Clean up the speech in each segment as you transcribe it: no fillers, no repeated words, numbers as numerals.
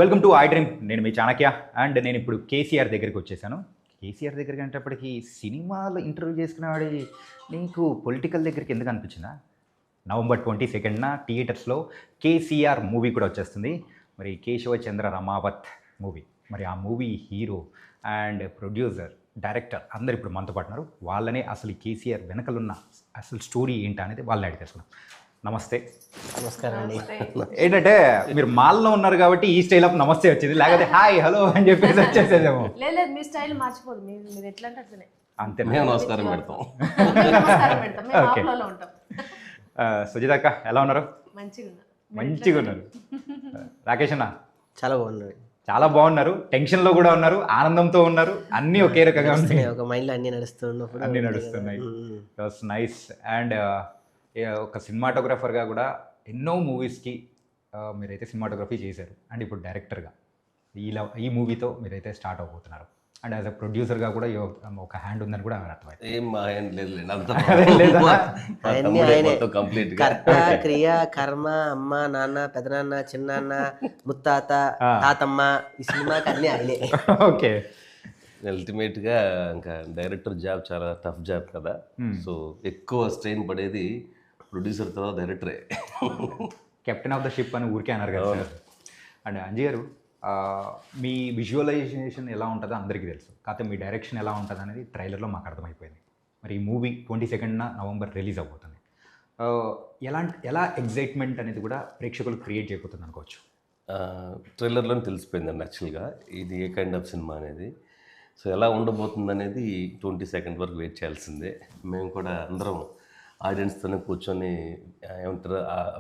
Welcome to I dream. నేను మీ Chanakya and నేను ఇప్పుడు కేసీఆర్ దగ్గరికి వచ్చేసాను. కేసీఆర్ దగ్గరికి అంటప్పటికీ సినిమాలో ఇంటర్వ్యూ చేసుకునేవాడి నీకు పొలిటికల్ దగ్గరికి ఎందుకు అనిపించిందా? November 22న థియేటర్స్లో కేసీఆర్ మూవీ కూడా వచ్చేస్తుంది. మరి కేశవచంద్ర రమావత్ మూవీ, మరి ఆ movie hero and producer, director అందరు ఇప్పుడు మనతో పాటున్నారు. వాళ్ళనే అసలు ఈ కేసీఆర్ వెనకలున్న అసలు స్టోరీ ఏంటి అనేది వాళ్ళని అడిగి తెలుసుకున్నాం. నమస్తే. నమస్కారం అండి. ఏంటంటే మీరు మాల్లో ఉన్నారు కాబట్టి ఈ స్టైల్ ఆఫ్ నమస్తే వచ్చింది, లేకపోతే హాయ్ హలో అని చెప్పేసి వచ్చేసేదేమో. లేదు, మీ స్టైల్ మార్చిపోదు. మీరు ఎట్లా అంటే అట్లనే అంతే, మేము నమస్కారం పెడతాం. నమస్కారం పెడతాం. మేము Okay. ఆఫ్లో ఉంటాం. సుజిత అక్క ఎలా ఉన్నారు? మంచిగా ఉన్నారు. రాకేష్ అన్న చాలా బాగున్నాయి, చాలా బాగున్నారు. టెన్షన్లో కూడా ఉన్నారు, ఆనందంతో ఉన్నారు, అన్నీ ఒకే రకంగా ఉన్నాయి. ఒక మైండ్ లో అన్ని నడుస్తున్నప్పుడు అన్నీ నడుస్తున్నాయి. Was nice. అండ్ ఒక సినిమాటోగ్రఫర్గా కూడా ఎన్నో మూవీస్కి మీరైతే సినిమాటోగ్రఫీ చేశారు అండ్ ఇప్పుడు డైరెక్టర్గా ఈ మూవీతో మీరైతే స్టార్ట్ అవబోతున్నారు. అండ్ యాజ్ అ ప్రొడ్యూసర్గా కూడా ఒక హ్యాండ్ ఉందని కూడా అర్థమైంది. ఏం మా హ్యాండ్ లేదు అవన్నీ ఆయనే. కంప్లీట్ కర్త, క్రియ, కర్మ, అమ్మ, నాన్న, పెదనాన్న, చిన్నాన్న, ముత్తాత, తాతమ్మ, ఈ సినిమాకి అన్ని ఆయనే. ఓకే. అల్టిమేట్ గా ఇంకా డైరెక్టర్ జాబ్ చాలా టఫ్ జాబ్ కదా. సో ఎక్కువ స్ట్రెయిన్ పడేది ప్రొడ్యూసర్ తర్వాత డైరెక్టరే. కెప్టెన్ ఆఫ్ ద షిప్ అని ఊరికే అన్నారు కదా సార్. అండ్ అంజీ గారు, మీ విజువలైజేషన్ ఎలా ఉంటుందో అందరికీ తెలుసు, కాకపోతే మీ డైరెక్షన్ ఎలా ఉంటుంది అనేది ట్రైలర్లో మాకు అర్థమైపోయింది. మరి ఈ మూవీ 22న నవంబర్ రిలీజ్ అవబోతుంది. ఎలా ఎగ్జైట్మెంట్ అనేది కూడా ప్రేక్షకులు క్రియేట్ చేయబోతుంది అనుకోవచ్చు. ట్రైలర్లో తెలిసిపోయిందండి యాక్చువల్గా ఇది ఏ కైండ్ ఆఫ్ సినిమా అనేది. సో ఎలా ఉండబోతుంది అనేది 22nd వరకు వెయిట్ చేయాల్సిందే. మేము కూడా అందరం ఆడియన్స్తోనే కూర్చొని ఏమంటారు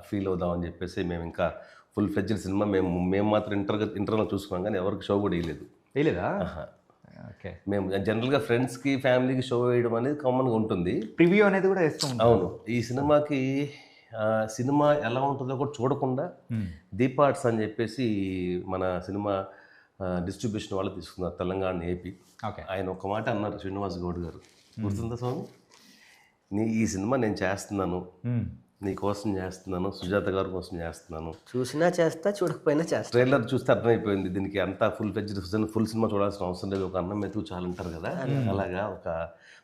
ఫీల్ అవుదామని చెప్పేసి మేము ఇంకా ఫుల్ ఫ్లెడ్జ్డ్ సినిమా మేము మాత్రం ఇంటర్నల్ చూసుకున్నాం, కానీ ఎవరికి షో కూడా వేయలేదు. వేయలేదా? ఓకే. మేము జనరల్గా ఫ్రెండ్స్కి ఫ్యామిలీకి షో వేయడం అనేది కామన్గా ఉంటుంది. ప్రివ్యూ అనేది కూడా వేస్తాం. అవును, ఈ సినిమాకి సినిమా ఎలా ఉంటుందో కూడా చూడకుండా దీపార్ట్స్ అని చెప్పేసి మన సినిమా డిస్ట్రిబ్యూషన్ వాళ్ళు తీసుకున్నారు, తెలంగాణ, ఏపీ. ఓకే. ఆయన ఒక మాట అన్నారు, శ్రీనివాస్ గౌడ్ గారు, గుర్తుందా స్వామి? ఈ సినిమా నేను చేస్తున్నాను, నీ కోసం చేస్తున్నాను, సుజాత గారి కోసం చేస్తున్నాను. చూసినా చేస్తా, చూడకపోయినా చేస్తా. ట్రైలర్ చూస్తే అర్థమైపోయింది దీనికి అంతా ఫుల్ సినిమా చూడాల్సిన అవసరం లేదు, ఒక అన్నం మెతుకు చాలు అంటారు కదా. అలాగా ఒక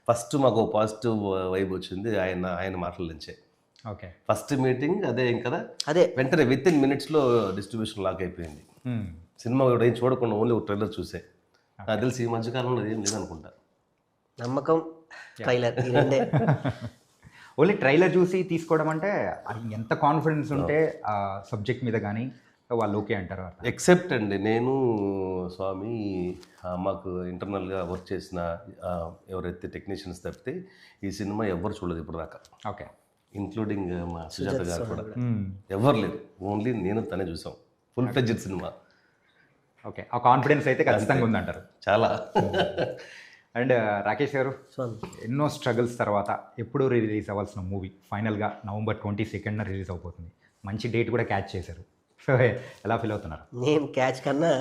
ఫస్ట్ మాకు పాజిటివ్ వైబ్ వచ్చింది ఆయన మాటల నుంచే. ఓకే. ఫస్ట్ మీటింగ్ అదే కదా, అదే వెంటనే విత్ ఇన్ మినిట్స్లో డిస్ట్రిబ్యూషన్ లాక్ అయిపోయింది. సినిమా కూడా ఏం చూడకుండా ఓన్లీ ఒక ట్రైలర్ చూసే. నాకు తెలిసి ఈ మధ్యకాలంలో ఏం లేదనుకుంటా. నమ్మకం, ట్రైలర్, ఈ రెండే. ఓన్లీ ట్రైలర్ చూసి తీసుకోవడం అంటే అది ఎంత కాన్ఫిడెన్స్ ఉంటే ఆ సబ్జెక్ట్ మీద కానీ వాళ్ళు ఓకే అంటారు. ఎక్సెప్ట్ అండి నేను స్వామి మాకు ఇంటర్నల్గా వర్క్ చేసిన ఎవరైతే టెక్నీషియన్స్ తప్పితే ఈ సినిమా ఎవరు చూడలేదు ఇప్పుడు దాకా. ఓకే. ఇంక్లూడింగ్ మా సుజాత గారు కూడా ఎవరు లేదు, ఓన్లీ నేను తనే చూసాం. Full fledged cinema. ఓకే. ఆ కాన్ఫిడెన్స్ అయితే ఖచ్చితంగా ఉందంటారు. చాలా. అండ్ రాకేష్ గారు, ఎన్నో స్ట్రగుల్స్ తర్వాత ఎప్పుడు రిలీజ్ అవ్వాల్సిన మూవీ ఫైనల్గా November 22న రిలీజ్ అవబోతుంది. మంచి డేట్ కూడా క్యాచ్ చేశారు. సో ఎలా ఫీల్ అవుతున్నారు? నేను క్యాచ్ కన్నా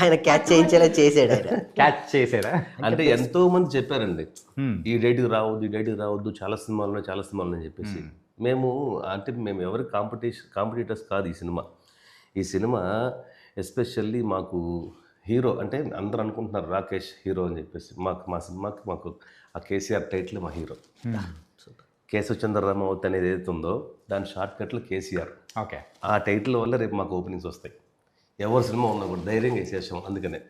ఆయన క్యాచ్ చేయించేలా చేసాడు. ఆయన క్యాచ్ చేసారా? అంటే ఎంతో మంది చెప్పారండి ఈ డేట్కి రావద్దు, చాలా సినిమాలు అని చెప్పేసి. మేము ఎవరి కాంపిటీటర్స్ కాదు. ఈ సినిమా ఎస్పెషల్లీ మాకు హీరో అంటే అందరూ అనుకుంటున్నారు రాకేష్ హీరో అని చెప్పేసి. మా సినిమాకి మాకు ఆ కేసీఆర్ టైటిల్ మా హీరో. కేశవచంద్ర రమావత్ అనేది ఏదైతే ఉందో దాని షార్ట్ కట్లో కేసీఆర్. ఓకే. ఆ టైటిల్ వల్ల రేపు మాకు ఓపెనింగ్స్ వస్తాయి. ఎవరు సినిమా ఉన్నా కూడా ధైర్యంగా వేసేసాం. అందుకనే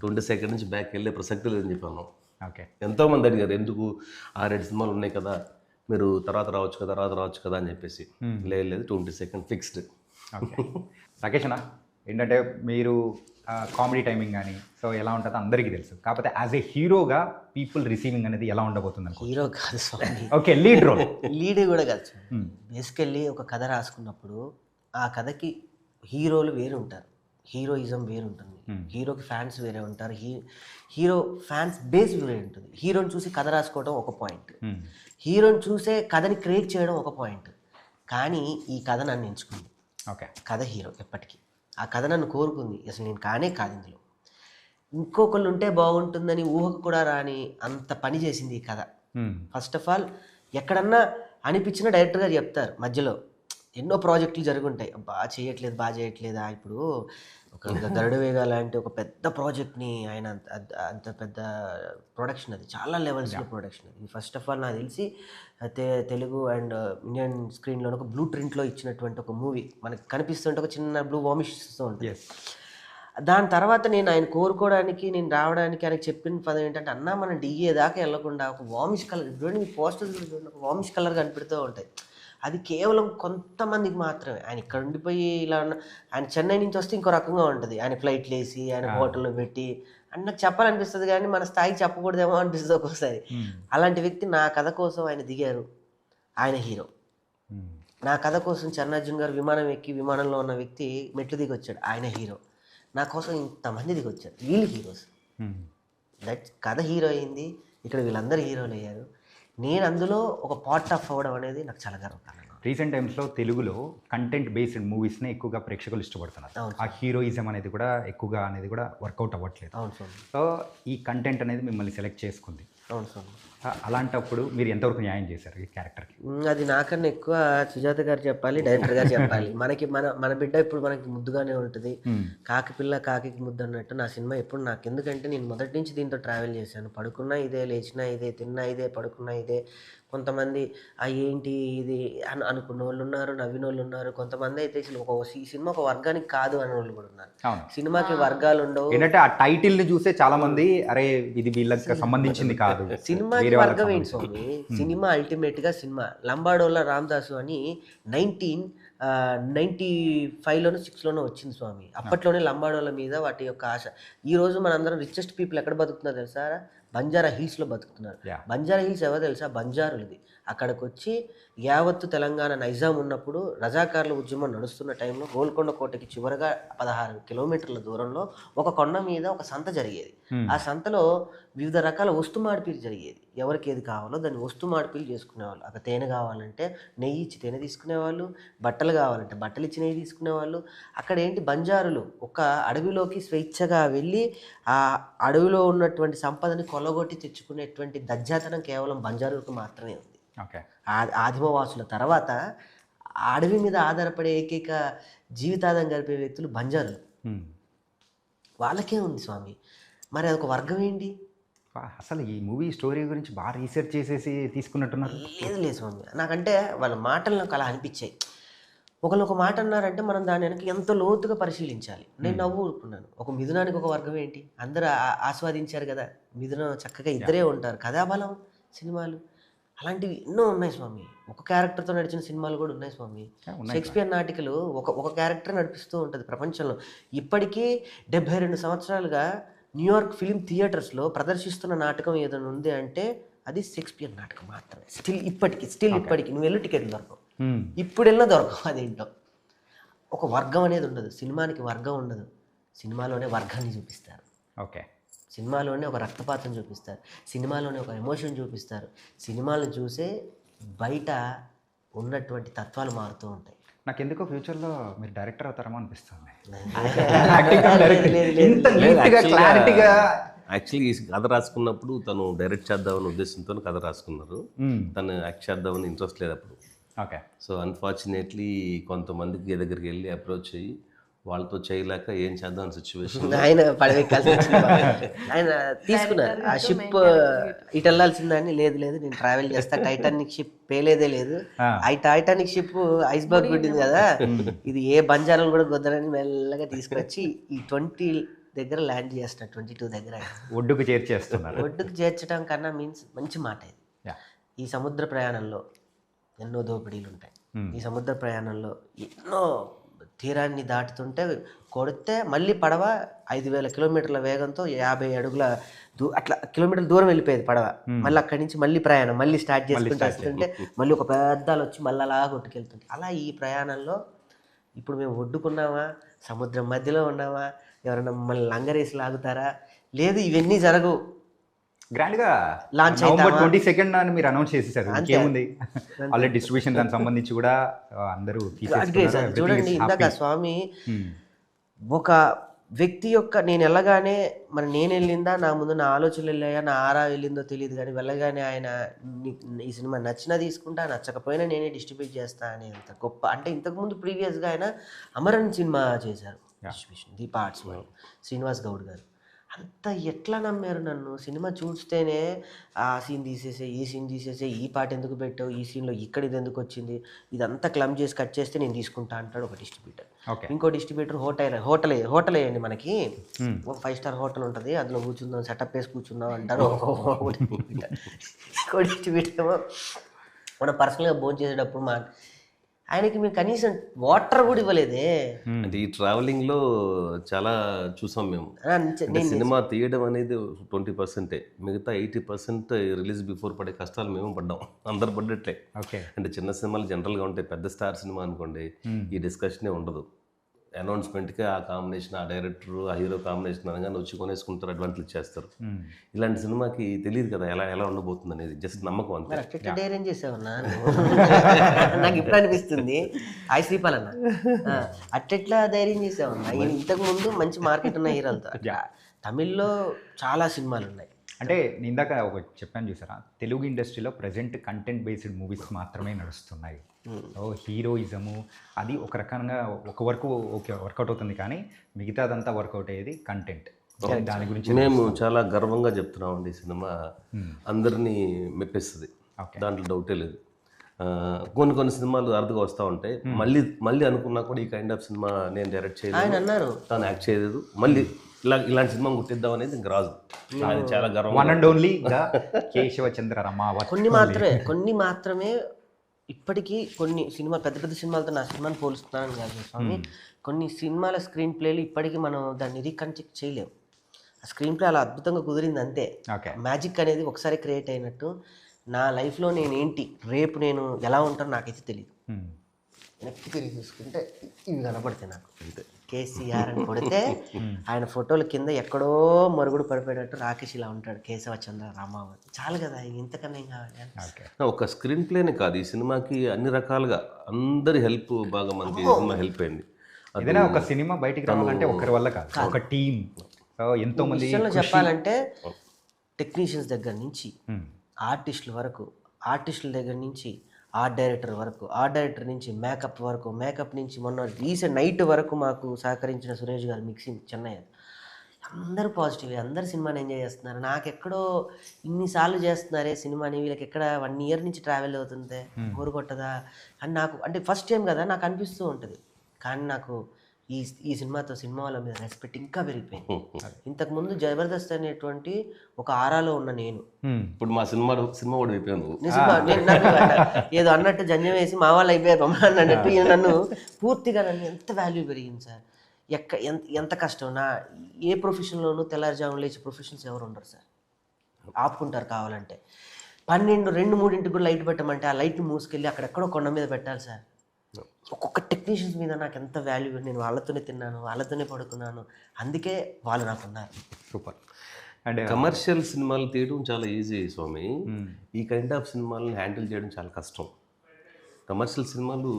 22nd నుంచి బ్యాక్ వెళ్ళే ప్రసక్తి లేదని చెప్పాను. ఓకే. ఎంతోమంది అడిగారు ఎందుకు 6-7 సినిమాలు ఉన్నాయి కదా, మీరు తర్వాత రావచ్చు కదా అని చెప్పేసి. లేదు 22nd ఫిక్స్డ్. ఓకే. రాకేష్ అన్న, ఏంటంటే మీరు కామెడీ టైమింగ్ కానీ సో ఎలా ఉంటుందో అందరికీ తెలుసు, కాకపోతే యాజ్ ఏ హీరోగా పీపుల్ రిసీవింగ్ అనేది ఎలా ఉండబోతుంది అనుకో. హీరో కాదు స్వామి. ఓకే. Lead role. లీడ్ కూడా కాదు. బేసికల్లీ ఒక కథ రాసుకున్నప్పుడు ఆ కథకి హీరోలు వేరు ఉంటారు, హీరోయిజం వేరు ఉంటుంది, హీరోకి ఫ్యాన్స్ వేరే ఉంటారు, హీరో ఫ్యాన్స్ బేస్ వేరే ఉంటుంది. హీరోని చూసి కథ రాసుకోవడం ఒక పాయింట్, హీరోని చూసే కథని క్రియేట్ చేయడం ఒక పాయింట్. కానీ ఈ కథ నన్ను ఎంచుకుంది. ఓకే. కథ హీరో ఎప్పటికీ ఆ కథ నన్ను కోరుకుంది. అసలు నేను కాదు ఇందులో, ఇంకొకళ్ళు ఉంటే బాగుంటుందని ఊహకు కూడా రాని అంత పని చేసింది ఈ కథ. ఫస్ట్ ఆఫ్ ఆల్ ఎక్కడన్నా అనిపించిన డైరెక్టర్ గారు చెప్తారు మధ్యలో, ఎన్నో ప్రాజెక్టులు జరుగుంటాయి, బాగా చేయట్లేదా ఇప్పుడు ఒక గరుడ వేగ లాంటి ఒక పెద్ద ప్రాజెక్ట్ని ఆయన అంత పెద్ద ప్రొడక్షన్, అది చాలా లెవెల్స్లో ప్రొడక్షన్. అది ఫస్ట్ ఆఫ్ ఆల్ నాకు తెలిసి తెలుగు అండ్ ఇండియన్ స్క్రీన్లో ఒక బ్లూ ప్రింట్లో ఇచ్చినటువంటి ఒక మూవీ మనకి కనిపిస్తుంటే ఒక చిన్న బ్లూ వామిష్ ఇస్తూ ఉంటుంది. దాని తర్వాత నేను ఆయన కోరుకోవడానికి, నేను రావడానికి ఆయనకు చెప్పిన పదం ఏంటంటే, అన్న మనం డిఏ దాకా వెళ్ళకుండా ఒక వామిష్ కలర్ చూడండి, మీ పోస్టర్స్ చూడండి, ఒక వామిష్ కలర్ కనిపెడుతూ ఉంటాయి. అది కేవలం కొంతమందికి మాత్రమే. ఆయన ఇక్కడ ఉండిపోయి ఇలా ఆయన చెన్నై నుంచి వస్తే ఇంకో రకంగా ఉంటుంది, ఆయన ఫ్లైట్లు వేసి ఆయన హోటల్లో పెట్టి అని నాకు చెప్పాలనిపిస్తుంది, కానీ మన స్థాయికి చెప్పకూడదేమో అనిపిస్తుంది ఒక్కోసారి. అలాంటి వ్యక్తి నా కథ కోసం ఆయన దిగారు, ఆయన హీరో. నా కథ కోసం చరణార్జున్ గారు విమానం ఎక్కి విమానంలో ఉన్న వ్యక్తి మెట్లు దిగి వచ్చాడు, ఆయన హీరో. నా కోసం ఇంతమంది దిగి వచ్చారు, వీళ్ళు హీరోస్. దట్ కథ హీరో అయింది, ఇక్కడ వీళ్ళందరూ హీరోలు అయ్యారు. నేను అందులో ఒక పార్ట్ ఆఫ్ అవ్వడం అనేది నాకు చాలా గర్వకారణం. రీసెంట్ టైమ్స్లో తెలుగులో కంటెంట్ బేస్డ్ మూవీస్ని ఎక్కువగా ప్రేక్షకులు ఇష్టపడుతున్నారు. ఆ హీరోయిజం అనేది కూడా ఎక్కువగా అనేది కూడా వర్కౌట్ అవ్వట్లేదు. అవును స్వామి. సో ఈ కంటెంట్ అనేది మిమ్మల్ని సెలెక్ట్ చేసుకుంది. అవును స్వామి. అలాంటప్పుడు మీరు ఎంతవరకు న్యాయం చేశారు ఈ క్యారెక్టర్కి? అది నాకన్నా ఎక్కువ సుజాత గారు చెప్పాలి, డైరెక్టర్ గారు చెప్పాలి. మనకి మన బిడ్డ ఇప్పుడు మనకి ముద్దుగానే ఉంటుంది, కాకి పిల్ల కాకి ముద్దు అన్నట్టు నా సినిమా ఎప్పుడు నాకు. ఎందుకంటే నేను మొదటి నుంచి దీంతో ట్రావెల్ చేశాను. పడుకున్నా ఇదే, లేచినా ఇదే, తిన్నా ఇదే, పడుకున్నా ఇదే. కొంతమంది ఏంటి ఇది అనుకున్న వాళ్ళు ఉన్నారు, నవ్విన వాళ్ళు ఉన్నారు. కొంతమంది అయితే ఈ సినిమా ఒక వర్గానికి కాదు అనే వాళ్ళు కూడా ఉన్నారు. సినిమాకి వర్గాలు ఉండవు. ఏంటంటే ఆ టైటిల్ ని చూసే చాలా మంది అరే ఇది వీళ్ళకి సంబంధించింది కాదు. సినిమాకి వర్గం ఏంటి స్వామి? సినిమా అల్టిమేట్ గా సినిమా. లంబాడోళ్ళ రామదాసు అని 1995లోనో 6లోనో వచ్చింది స్వామి. అప్పట్లోనే లంబాడోళ్ళ మీద వాటి యొక్క ఆశ. ఈ రోజు మనందరం రిచెస్ట్ పీపుల్ ఎక్కడ బతుకుతున్నారు తెలుసా? బంజారా హిల్స్లో బతుకుతున్నారు. బంజారా హిల్స్ ఎవరు తెలుసా? బంజారులది. అక్కడికి వచ్చి యావత్తు తెలంగాణ నైజాం ఉన్నప్పుడు రజాకార్ల ఉద్యమం నడుస్తున్న టైంలో గోల్కొండ కోటకి చివరగా 16 కిలోమీటర్ల దూరంలో ఒక కొండ మీద ఒక సంత జరిగేది. ఆ సంతలో వివిధ రకాల వస్తు మార్పిడి జరిగేది. ఎవరికి ఏది కావాలో దాన్ని వస్తు మార్పిడి చేసుకునేవాళ్ళు. అక్కడ తేనె కావాలంటే నెయ్యి ఇచ్చి తేనె తీసుకునేవాళ్ళు, బట్టలు కావాలంటే బట్టలు ఇచ్చి నెయ్యి తీసుకునేవాళ్ళు. అక్కడ ఏంటి, బంజారులు ఒక అడవిలోకి స్వేచ్ఛగా వెళ్ళి ఆ అడవిలో ఉన్నటువంటి సంపదని కొల్లగొట్టి తెచ్చుకునేటువంటి దజ్జాతనం కేవలం బంజారులకు మాత్రమే ఉంది. ఆదిమవాసుల తర్వాత అడవి మీద ఆధారపడే ఏకైక జీవితాంతం గడిపే వ్యక్తులు బంజారులు. వాళ్ళకే ఉంది స్వామి. మరి అదొక వర్గం ఏంటి? అసలు ఈ మూవీ స్టోరీ గురించి బాగా రీసెర్చ్ చేసేసి తీసుకున్నట్టున్నారు. లేదు స్వామి, నాకంటే వాళ్ళ మాటలు నాకు అలా అనిపించాయి. ఒకళ్ళు ఒక మాట అన్నారంటే మనం దాని వెనక ఎంతో లోతుగా పరిశీలించాలి. నేను నవ్వుకున్నాను. ఒక మిథునానికి ఒక వర్గం ఏంటి? అందరూ ఆస్వాదించారు కదా, మిథునం చక్కగా ఇద్దరే ఉంటారు, కథాబలం సినిమాలు అలాంటివి ఎన్నో ఉన్నాయి స్వామి. ఒక క్యారెక్టర్తో నడిచిన సినిమాలు కూడా ఉన్నాయి స్వామి. షేక్స్పియర్ నాటికలు ఒక క్యారెక్టర్ నడిపిస్తూ ఉంటుంది ప్రపంచంలో. ఇప్పటికీ 72 సంవత్సరాలుగా న్యూయార్క్ ఫిలిం థియేటర్స్లో ప్రదర్శిస్తున్న నాటకం ఏదైనా ఉంది అంటే అది షేక్స్పియర్ నాటకం మాత్రమే. ఇప్పటికి నువ్వు వెళ్ళి టికెట్లు దొరకవు, ఇప్పుడు వెళ్ళినా దొరకవు. అదేంటో ఒక వర్గం అనేది ఉండదు. సినిమానికి వర్గం ఉండదు, సినిమాలోనే వర్గాన్ని చూపిస్తారు. ఓకే, సినిమాలోనే ఒక రక్తపాతం చూపిస్తారు, సినిమాలోనే ఒక ఎమోషన్ చూపిస్తారు. సినిమాలను చూసే బయట ఉన్నటువంటి తత్వాలు మారుతూ ఉంటాయి. నాకు ఎందుకో ఫ్యూచర్లో మీరు డైరెక్టర్ అవుతారేమో అనిపిస్తుంది. యాక్చువల్లీ ఈ కథ రాసుకున్నప్పుడు తను డైరెక్ట్ చేద్దామని ఉద్దేశంతో కథ రాసుకున్నారు. తను యాక్ట్ చేద్దామని ఇంట్రెస్ట్ లేదు అప్పుడు. ఓకే. సో అన్ఫార్చునేట్లీ కొంతమందికి దగ్గరికి వెళ్ళి అప్రోచ్ అయ్యి వాళ్ళతో చేయలేక ఏం చేద్దాం సిచ్యువేషన్ ఆయన పడవెక్కాల్సి వచ్చింది. ఆయన తీసుకున్నారు ఆ షిప్ ఇటు వెళ్ళాల్సిందని. లేదు నేను ట్రావెల్ చేస్తా, టైటానిక్ షిప్ పేలేదే లేదు. ఆ టైటానిక్ షిప్ ఐస్బర్గ్ గుడ్డింది కదా, ఇది ఏ బంజారాలు కూడా గొద్దరని మెల్లగా తీసుకొచ్చి ఈ 20 దగ్గర ల్యాండ్ చేస్తున్నారు. 22 దగ్గర ఒడ్డుకు చేర్చేస్తున్నారు. ఒడ్డుకు చేర్చడం కన్నా మీన్స్ మంచి మాట ఇది. ఈ సముద్ర ప్రయాణంలో ఎన్నో దోపిడీలు ఉంటాయి. ఈ సముద్ర ప్రయాణంలో ఎన్నో తీరాన్ని దాటుతుంటే కొడితే మళ్ళీ పడవ 5000 కిలోమీటర్ల వేగంతో 50 అడుగుల అట్లా కిలోమీటర్ల దూరం వెళ్ళిపోయేది పడవ. మళ్ళీ అక్కడి నుంచి మళ్ళీ ప్రయాణం మళ్ళీ స్టార్ట్ చేసుకుంటూ వస్తుంటే మళ్ళీ ఒక పెద్దలు వచ్చి మళ్ళీ అలా కొట్టుకెళ్తుంటే అలా ఈ ప్రయాణంలో ఇప్పుడు మేము ఒడ్డుకున్నామా, సముద్రం మధ్యలో ఉన్నామా, ఎవరైనా మమ్మల్ని లంగరేసి లాగుతారా? లేదు, ఇవన్నీ జరగవు. గ్రాండ్గా లాంచ్ November 22 అని మీరు అనౌన్స్ చేసేసారు. ఇంకేముంది, ఆల్రెడీ డిస్ట్రిబ్యూషన్ దానికి సంబంధించి కూడా అందరూ చూడండి. ఇందాక స్వామి ఒక వ్యక్తి యొక్క నేను వెళ్ళగానే మరి నేను వెళ్ళిందా, నా ముందు నా ఆలోచనలు వెళ్ళాయా, నా ఆరా వెళ్ళిందో తెలియదు, కానీ వెళ్ళగానే ఆయన ఈ సినిమా నచ్చినా తీసుకుంటా, నచ్చకపోయినా నేనే డిస్ట్రిబ్యూట్ చేస్తా అనే అంత గొప్ప. అంటే ఇంతకుముందు ప్రీవియస్గా ఆయన అమరన్ సినిమా చేశారు డిస్ట్రిబ్యూషన్, దీప ఆర్ట్స్ వాళ్ళు, శ్రీనివాస్ గౌడ్ గారు. అంత ఎట్లా నమ్మారు నన్ను? సినిమా చూస్తేనే ఆ సీన్ తీసేసే, ఈ సీన్ తీసేసే, ఈ పాట ఎందుకు పెట్టావు, ఈ సీన్లో ఇక్కడ ఇది ఎందుకు వచ్చింది, ఇదంతా క్లమ్ చేసి కట్ చేస్తే నేను తీసుకుంటా అంటాడు ఒక డిస్ట్రిబ్యూటర్. ఇంకో డిస్ట్రిబ్యూటర్ హోటల్ వేయండి మనకి, ఒక 5 స్టార్ హోటల్ ఉంటుంది, అందులో కూర్చుందాం, సెటప్ వేసి కూర్చుందాం అంటారు ఇంకో డిస్ట్రిబ్యూటర్ ఏమో మనం పర్సనల్గా భోజనం చేసేటప్పుడు ఆయనకి మేము కనీసం వాటర్ కూడా ఇవ్వలేదే. అంటే ఈ ట్రావెలింగ్ లో చాలా చూసాం మేము. అంటే సినిమా తీయడం అనేది 20%, మిగతా 80% రిలీజ్ బిఫోర్ పడే కష్టాలు మేము పడ్డాం, అందరు పడ్డట్లే. అంటే చిన్న సినిమాలు జనరల్గా ఉంటాయి, పెద్ద స్టార్ సినిమా అనుకోండి ఈ డిస్కషనే ఉండదు. అనౌన్స్మెంట్కి ఆ కాంబినేషన్, ఆ డైరెక్టర్, ఆ హీరో కాంబినేషన్ అనగానే వచ్చి కొనేసుకుంటారు, అడ్వాన్స్లు ఇచ్చేస్తారు. ఇలాంటి సినిమాకి తెలియదు కదా ఎలా ఉండబోతుంది అనేది, జస్ట్ నమ్మకం అంతే. అట్లా ధైర్యం చేసావన్నా నాకు ఇప్పుడు అనిపిస్తుంది. హాయ్ శ్రీపాల్ అన్న, అట్లా ధైర్యం చేసావన్నా? ఇంతకు ముందు మంచి మార్కెట్ ఉన్న హీరోలతో, తమిళ్లో చాలా సినిమాలు ఉన్నాయి. అంటే నేను ఇందాక ఒక చెప్పాను చూసారా, తెలుగు ఇండస్ట్రీలో ప్రజెంట్ కంటెంట్ బేస్డ్ మూవీస్ మాత్రమే నడుస్తున్నాయి. హీరోయిజము అది ఒక రకంగా ఒక వరకు ఓకే వర్కౌట్ అవుతుంది, కానీ మిగతాదంతా వర్కౌట్ అయ్యేది కంటెంట్. దాని గురించి మేము చాలా గర్వంగా చెప్తున్నామండి. ఈ సినిమా అందరినీ మెప్పిస్తుంది, దాంట్లో డౌటే లేదు. కొన్ని సినిమాలు అరుదుగా వస్తూ ఉంటాయి, మళ్ళీ అనుకున్నా కూడా ఈ కైండ్ ఆఫ్ సినిమా నేను డైరెక్ట్ చేయలేదు, తను యాక్ట్ చేయలేదు, మళ్ళీ ఇలాంటి సినిమా గుర్తిద్దాం అనేది ఇంక రాజు. అది చాలా గర్వం. One and only Keshavachandra Ramavath. కొన్ని మాత్రమే ఇప్పటికీ కొన్ని సినిమా పెద్ద సినిమాలతో నా సినిమాని పోలుస్తున్నాను కాదు స్వామి, కొన్ని సినిమాల స్క్రీన్ ప్లేలు ఇప్పటికీ మనం దాన్ని రీకన్స్ట్రక్ట్ చేయలేము. ఆ స్క్రీన్ ప్లే అలా అద్భుతంగా కుదిరింది అంతే. మ్యాజిక్ అనేది ఒకసారి క్రియేట్ అయినట్టు నా లైఫ్లో నేనేంటి, రేపు నేను ఎలా ఉంటానో నాకైతే తెలియదు. వెనక్కి తిరిగి చూసుకుంటే ఇవి కనపడతాయి నాకు. కేసీఆర్ అని కొడితే ఆయన ఫోటోల కింద ఎక్కడో మరుగుడు పడిపోయినట్టు రాకేష్ ఇలా ఉంటాడు, కేశవచంద్ర రామావత్. చాలు కదా, ఇంతకన్నా ఏం కావాలి? ఒక స్క్రీన్ ప్లేనే కాదు, ఈ సినిమాకి అన్ని రకాలుగా అందరి హెల్ప్ బాగా మనకి సినిమా హెల్ప్ అయింది. ఏదైనా ఒక సినిమా బయటికి రావాలంటే ఒకరి వల్ల కాదు, ఒక టీం, ఎంతో మంది. చెప్పాలంటే టెక్నీషియన్స్ దగ్గర నుంచి ఆర్టిస్టుల వరకు, ఆర్టిస్టుల దగ్గర నుంచి ఆర్ట్ డైరెక్టర్ వరకు, ఆర్ట్ డైరెక్టర్ నుంచి మేకప్ వరకు, మేకప్ నుంచి మొన్న రీసెంట్ నైట్ వరకు మాకు సహకరించిన సురేష్ గారు, మిక్సింగ్ చెన్నై, అందరూ పాజిటివ్, అందరు సినిమాని ఎంజాయ్ చేస్తున్నారు. నాకెక్కడో ఇన్నిసార్లు చేస్తున్నారే సినిమాని, వీళ్ళకి ఎక్కడ 1 year నుంచి ట్రావెల్ అవుతుంది, బోరు కొట్టదా అని నాకు, అంటే ఫస్ట్ టైం కదా నాకు అనిపిస్తూ ఉంటుంది. కానీ నాకు ఈ సినిమాతో సినిమా వాళ్ళ మీద రెస్పెక్ట్ ఇంకా పెరిగిపోయింది. ఇంతకుముందు జబర్దస్త్ అనేటువంటి ఒక ఆరాలో ఉన్న నేను ఇప్పుడు మా సినిమా కూడా అయిపోయాను. ఏదో అన్నట్టు జంజం వేసి మా వాళ్ళు అయిపోయారు అన్నట్టు నన్ను పూర్తిగా నన్ను ఎంత వాల్యూ పెరిగింది సార్. ఎంత కష్టం. ఏ ప్రొఫెషన్లోనూ తెల్లారుజామున లేచి ప్రొఫెషన్స్ ఎవరు ఉండరు సార్, ఆపుకుంటారు కావాలంటే. 12, 2, 3 కూడా లైట్ పెట్టమంటే ఆ లైట్ మూసుకెళ్ళి అక్కడెక్కడో కొండ మీద పెట్టాలి సార్. ఒక్కొక్క టెక్నీషియన్స్ మీద నాకు ఎంత వాల్యూ, నేను వాళ్ళతోనే తిన్నాను, వాళ్ళతోనే పడుకున్నాను, అందుకే వాళ్ళు నాకు ఉన్నారు. సూపర్. అండ్ కమర్షియల్ సినిమాలు తీయడం చాలా ఈజీ స్వామి, ఈ కైండ్ ఆఫ్ సినిమాలను హ్యాండిల్ చేయడం చాలా కష్టం. కమర్షియల్ సినిమాలు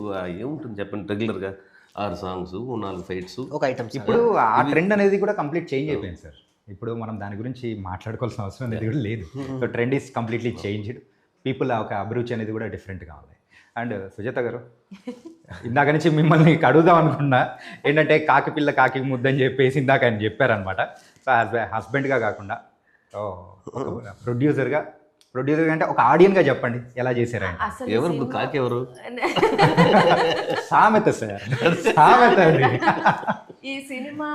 ఏముంటుంది చెప్పండి, రెగ్యులర్గా 6 songs, 4 fights, ఒక ఐటమ్. ఇప్పుడు ఆ ట్రెండ్ అనేది కూడా కంప్లీట్ చేంజ్ అయిపోయింది సార్. ఇప్పుడు మనం దాని గురించి మాట్లాడుకోవాల్సిన అవసరం అనేది కూడా లేదు. So trend is completely changed, people ఒక అభిరుచి అనేది కూడా డిఫరెంట్గా ఉంది. అండ్ సుజాత గారు, ఇందాక నుంచి మిమ్మల్ని అడుగుదాం అనుకున్నా, ఏంటంటే కాకి పిల్ల కాకి ముద్దని చెప్పేసి ఇందాక ఆయన చెప్పారనమాట. సో హస్బెండ్గా కాకుండా ప్రొడ్యూసర్గా అంటే ఒక ఆడియన్గా చెప్పండి, ఎలా చేశారంటే. ఎవరు కాకి ఎవరు? సామెత సార్, సామెత అది. ఈ సినిమా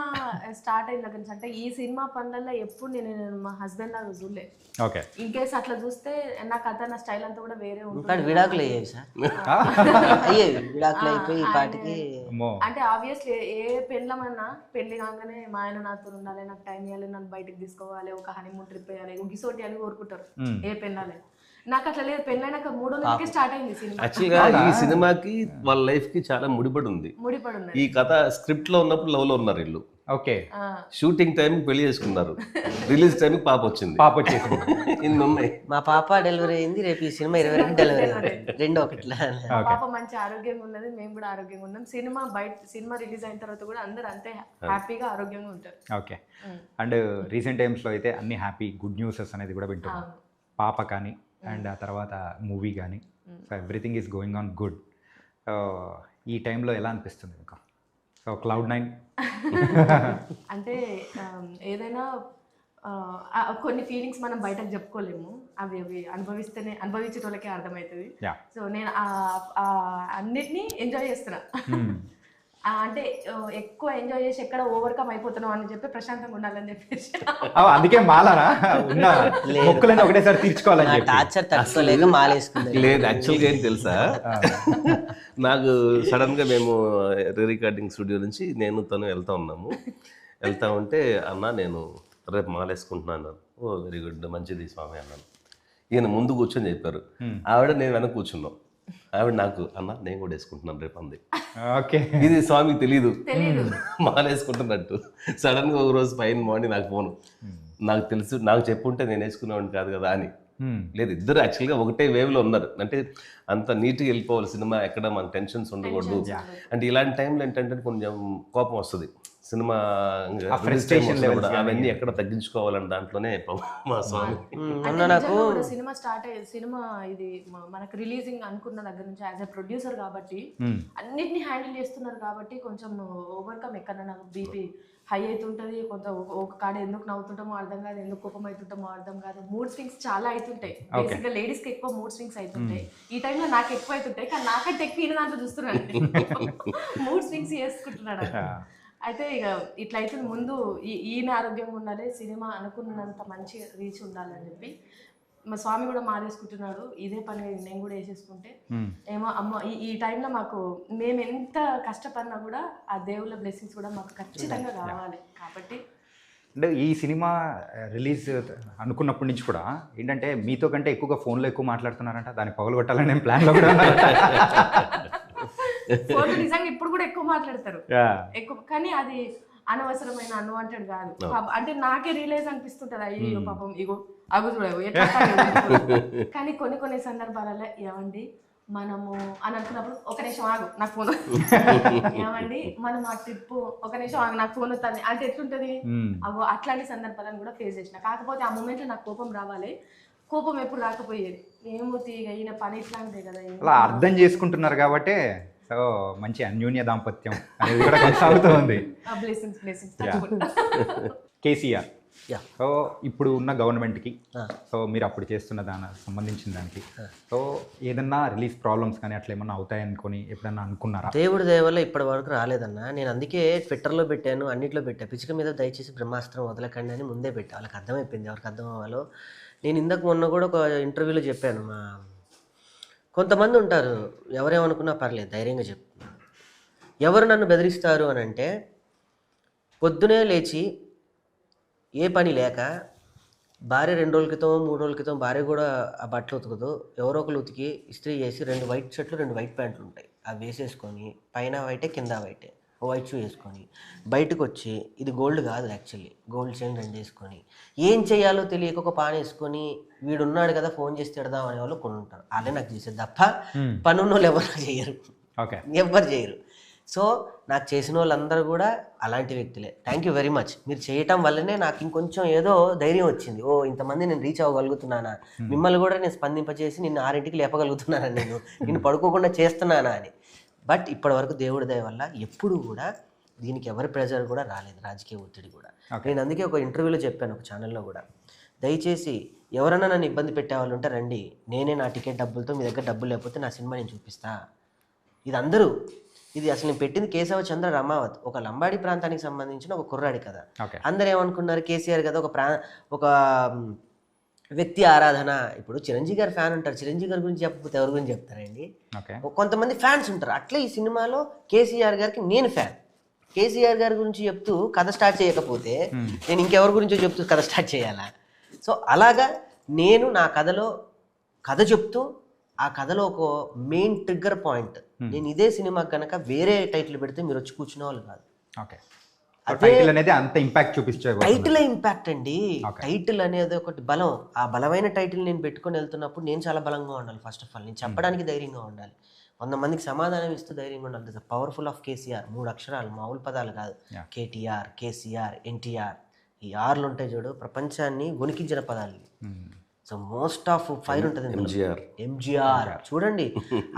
స్టార్ట్ అయిన దగ్గర నుంచి, అంటే ఈ సినిమా పనులలో ఎప్పుడు నేను మా హస్బెండ్ లాగా చూడలే. ఓకే, ఇన్ కేస్ అట్లా చూస్తే నా కథ, నా స్టైల్ అంతా కూడా వేరే ఉంటుంది. విడాకులు అయ్యేవి సార్, విడాకులు అయిపోయి ఈ పాటికి. అంటే ఆబ్వియస్లీ ఏ పెళ్ళమన్నా పెళ్లి కాగానే మా ఆయన నాతో ఉండాలి, నాకు టైం ఇవ్వాలి, నన్ను బయటకు తీసుకోవాలి, ఒక హనీమూన్ ట్రిప్ వేయాలి, గిసోటి అని కోరుకుంటారు ఏ పెళ్ళాలి. నాకు అట్లా లేదు, పెళ్ళైనాక 3వ నెలకే స్టార్ట్ అయింది సినిమా. యాక్చువల్గా ఈ సినిమాకి వాళ్ళ లైఫ్ కి చాలా ముడిపడి ఉంది. ఈ కథ స్క్రిప్ట్ లో ఉన్నప్పుడు లవ్ లో ఉన్నారు వీళ్ళు, ఓకే, షూటింగ్ టైంకి పెళ్లి చేసుకున్నారు, రిలీజ్ టైంకి పాప వచ్చింది. పాప వచ్చేసింది. ఇన్ని ఉన్నాయి. మా పాప డెలివరీ అయింది, రేపు ఈ సినిమా 22 డెలివరీ అయింది. రెండు ఒకట్లా. మా పాప మంచి ఆరోగ్యంగా ఉన్నది, మేము కూడా ఆరోగ్యంగా ఉన్నాం. సినిమా రిలీజ్ అయిన తర్వాత కూడా అందరూ అంతే హ్యాపీగా ఆరోగ్యంగా ఉంటారు. ఓకే. అండ్ రీసెంట్ టైమ్స్లో అయితే అన్ని హ్యాపీ గుడ్ న్యూసెస్ అనేది కూడా వింటున్నాం, పాప కానీ అండ్ ఆ తర్వాత మూవీ కానీ. So everything is going on good. ఈ టైంలో ఎలా అనిపిస్తుంది మీకు? సో Cloud9 అంటే ఏదైనా కొన్ని ఫీలింగ్స్ మనం బయటకు చెప్పుకోలేము, అవి అనుభవించేటోళ్ళకే అర్థమవుతుంది. సో నేను అన్నిటినీ ఎంజాయ్ చేస్తున్నా. అంటే ఎక్కువ ఎంజాయ్ చేసి ఎక్కడ ఓవర్కమ్ అయిపోతున్నాం అని చెప్పి ప్రశాంతంగా ఉండాలని చెప్పేసి అందుకే మాలానా ఉన్న మొక్కులని ఒకటేసారి తీర్చుకోవాలని చెప్పి. టార్చర్ తట్టుకోలేక మాలేసుకుంది. లేదు, యాక్చువల్గా ఏం తెలుసా, నాకు సడన్గా మేము రికార్డింగ్ స్టూడియో నుంచి నేను తను వెళ్తా ఉంటే అన్న నేను రేపు మాలేసుకుంటున్నాను. ఓ వెరీ గుడ్, మంచిది స్వామి అన్నాను. ఈయన ముందు కూర్చొని చెప్పారు, ఆవిడ నేను వెనక కూర్చున్నాం. ఆవిడ నాకు అన్న నేను కూడా వేసుకుంటున్నాను రేపు అంది. ఓకే, ఇది స్వామికి తెలీదు మాలేసుకుంటున్నట్టు. సడన్గా ఒక రోజు పైన మార్నింగ్ నాకు ఫోను, నాకు తెలుసు, నాకు చెప్పుంటే నేను వేసుకునేవాడిని కాదు కదా అని. లేదు, ఇద్దరు యాక్చువల్గా ఒకటే వేవ్లో ఉన్నారు. అంటే అంత నీట్గా వెళ్ళిపోవాలి సినిమా, ఎక్కడ మన టెన్షన్స్ ఉండకూడదు. అంటే ఇలాంటి టైంలో ఏంటంటే కొంచెం కోపం వస్తుంది, సినిమా అవన్నీ ఎక్కడ తగ్గించుకోవాలని దాంట్లోనే మా స్వామి. సినిమా స్టార్ట్ అయ్యేది, సినిమా ఇది మనకు రిలీజింగ్ అనుకున్న దగ్గర నుంచి యాజ్ ఎ ప్రొడ్యూసర్ కాబట్టి అన్నిటిని హ్యాండిల్ చేస్తున్నారు కాబట్టి కొంచెం ఓవర్కమ్ ఎక్కడ నాకు బీపీ హై అవుతుంటుంది, కొంత ఒక కాడ ఎందుకు నవ్వుతుంటామో అర్థం కాదు, ఎందుకు కోపం అవుతుంటామో అర్థం కాదు. మూడ్ స్వింగ్స్ చాలా అవుతుంటాయి. బేసిక్గా లేడీస్కి ఎక్కువ మూడ్ స్వింగ్స్ అవుతుంటాయి. ఈ టైంలో నాకు ఎక్కువ అవుతుంటాయి, కానీ నాకంటే ఎక్కువ ఈయన దాంట్లో చూస్తున్నాను మూడ్ స్వింగ్స్ చేసుకుంటున్నాడు. అయితే ఇక ఇట్లా అయితే ముందు ఈయన ఆరోగ్యంగా ఉండాలి, సినిమా అనుకున్నంత మంచి రీచ్ ఉండాలని చెప్పి మా స్వామి కూడా మారేసుకుంటున్నాడు. ఇదే పని నేను కూడా వేసేసుకుంటే ఏమో అమ్మ ఈ టైంలో మాకు మేము ఎంత కష్టపడినా కూడా ఆ దేవుళ్ళ బ్లెస్సింగ్స్ కూడా మాకు ఖచ్చితంగా కావాలి. కాబట్టి అంటే ఈ సినిమా రిలీజ్ అనుకున్నప్పటి నుంచి కూడా ఏంటంటే మీతో కంటే ఎక్కువగా ఫోన్లో ఎక్కువ మాట్లాడుతున్నారంట, దాన్ని పగలు కొట్టాలని నేను ప్లాన్లో కూడా ఫోన్లో నిజంగా ఇప్పుడు కూడా ఎక్కువ మాట్లాడతారు ఎక్కువ, కానీ అది అనవసరమైన అన్వాంటెడ్ కాదు. అంటే నాకే రియలైజ్ అనిపిస్తుంటది, అయ్యో పాపం ఇగో అగు చూడవు ఎట్లా. కానీ కొన్ని సందర్భాలలో ఏమండి మనము అని అనుకున్నప్పుడు ఒక నిమిషం ఆగు నాకు ఫోన్ ఏమండి మనం ఆ ట్రిప్ ఒక నిమిషం ఆగు నాకు ఫోన్ వస్తుంది అంటే ఎట్లుంటది. అగో అట్లాంటి సందర్భాలను కూడా ఫేస్ చేసిన. కాకపోతే ఆ మూమెంట్లో నాకు కోపం రావాలి, కోపం ఎప్పుడు రాకపోయేది. ఏమవుతుంది ఇక ఈయన పని ఇట్లాంటిదే కదా, అలా అర్థం చేసుకుంటున్నారు కాబట్టి సో మంచి అన్యోన్య దాంపత్యం అనేది కూడా కొనసాగుతూ ఉంది. కేసీఆర్ సో ఇప్పుడు ఉన్న గవర్నమెంట్కి, సో మీరు అప్పుడు చేస్తున్న దానికి సంబంధించిన దానికి సో ఏదన్నా రిలీజ్ ప్రాబ్లమ్స్ కానీ అట్లా ఏమన్నా అవుతాయనుకొని ఎప్పుడన్నా అనుకున్నారా? దేవుడి దయ వల్ల ఇప్పటి వరకు రాలేదన్నా. నేను అందుకే ట్విట్టర్లో పెట్టాను, అన్నిట్లో పెట్టాను, పిచ్చిక మీద దయచేసి బ్రహ్మాస్త్రం వదలకండి అని ముందే పెట్టా. వాళ్ళకి అర్థమైపోయింది, ఎవరికి అర్థం అవ్వాలో. నేను ఇందాక మొన్న కూడా ఒక ఇంటర్వ్యూలో చెప్పాను, కొంతమంది ఉంటారు ఎవరేమనుకున్నా పర్లేదు ధైర్యంగా చెప్తున్నా. ఎవరు నన్ను బెదిరిస్తారు అని అంటే, పొద్దునే లేచి ఏ పని లేక భార్య 2 రోజుల క్రితం 3 రోజుల క్రితం భార్య కూడా ఆ బట్టలు ఉతుకుతూ ఎవరో ఒకరు ఉతికి ఇస్త్రీ చేసి 2 వైట్ షర్ట్లు 2 వైట్ ప్యాంట్లు ఉంటాయి, అవి వేసేసుకొని పైన వైటే కింద వైటే ఓ వైట్ షూ వేసుకొని బయటకు వచ్చి, ఇది గోల్డ్ కాదు యాక్చువల్లీ, గోల్డ్ చైన్ 2 వేసుకొని ఏం చేయాలో తెలియక ఒక పాన్ వేసుకొని వీడున్నాడు కదా ఫోన్ చేసి తిడదాం అనే వాళ్ళు కొన్ని ఉంటారు. అదే నాకు చేసేది తప్ప పనున్న వాళ్ళు ఎవరు చేయరు, ఎవ్వరు చేయరు. సో నాకు చేసిన వాళ్ళందరూ కూడా అలాంటి వ్యక్తులే. Thank you very much. మీరు చేయటం వల్లనే నాకు ఇంకొంచెం ఏదో ధైర్యం వచ్చింది. ఓ ఇంతమంది నేను రీచ్ అవ్వగలుగుతున్నానా, మిమ్మల్ని కూడా నేను స్పందింపజేసి నిన్ను 6ంటికి లేపగలుగుతున్నానా, నేను పడుకోకుండా చేస్తున్నానా అని. బట్ ఇప్పటివరకు దేవుడి దయ వల్ల ఎప్పుడు కూడా దీనికి ఎవరి ప్రెజర్ కూడా రాలేదు, రాజకీయ ఒత్తిడి కూడా. నేను అందుకే ఒక ఇంటర్వ్యూలో చెప్పాను, ఒక ఛానల్లో కూడా, దయచేసి ఎవరైనా నన్ను ఇబ్బంది పెట్టేవాళ్ళు ఉంటే రండి, నేనే నా టికెట్ డబ్బులతో మీ దగ్గర డబ్బులు లేకపోతే నా సినిమా నేను చూపిస్తా. ఇది అందరూ, ఇది అసలు నేను పెట్టింది కేశవ చంద్ర రమావత్, ఒక లంబాడి ప్రాంతానికి సంబంధించిన ఒక కుర్రాడి కథ. అందరూ ఏమనుకున్నారు, కేసీఆర్ కదా ఒక వ్యక్తి ఆరాధన. ఇప్పుడు చిరంజీవి గారు ఫ్యాన్ ఉంటారు, చిరంజీవి గారి గురించి చెప్పకపోతే ఎవరి గురించి చెప్తారండి? కొంతమంది ఫ్యాన్స్ ఉంటారు. అట్లా ఈ సినిమాలో కేసీఆర్ గారికి నేను ఫ్యాన్. కేసీఆర్ గారి గురించి చెప్తూ కథ స్టార్ట్ చేయకపోతే నేను ఇంకెవరి గురించో చెప్తూ కథ స్టార్ట్ చేయాలా? సో అలాగా నేను నా కథలో కథ చెప్తూ ఆ కథలో ఒక మెయిన్ ట్రిగ్గర్ పాయింట్, నేను ఇదే సినిమా కనుక వేరే టైటిల్ పెడితే మీరు వచ్చి కూర్చునే వాళ్ళు కాదు. టైటిల్ అనేది అంత ఇంపాక్ట్ చూపించే టైటిల్ ఇంపాక్ట్ అండి. టైటిల్ అనేది ఒకటి బలం. ఆ బలమైన టైటిల్ నేను పెట్టుకొని వెళ్తున్నప్పుడు నేను చాలా బలంగా ఉండాలి. ఫస్ట్ ఆఫ్ ఆల్ నేను చెప్పడానికి ధైర్యంగా ఉండాలి. 100 మందికి సమాధానం ఇస్తూ ధైర్యంగా ఉండాలి. The powerful of KCR. 3 అక్షరాలు, మామూలు పదాలు కాదు. కేటీఆర్, కేసీఆర్, ఎన్టీఆర్, ఈ ఆర్లు ఉంటాయి చూడు, ప్రపంచాన్ని వణికించిన పదాలు. సో మోస్ట్ ఆఫ్ ఫైర్ ఉంటుంది. ఎంజిఆర్ చూడండి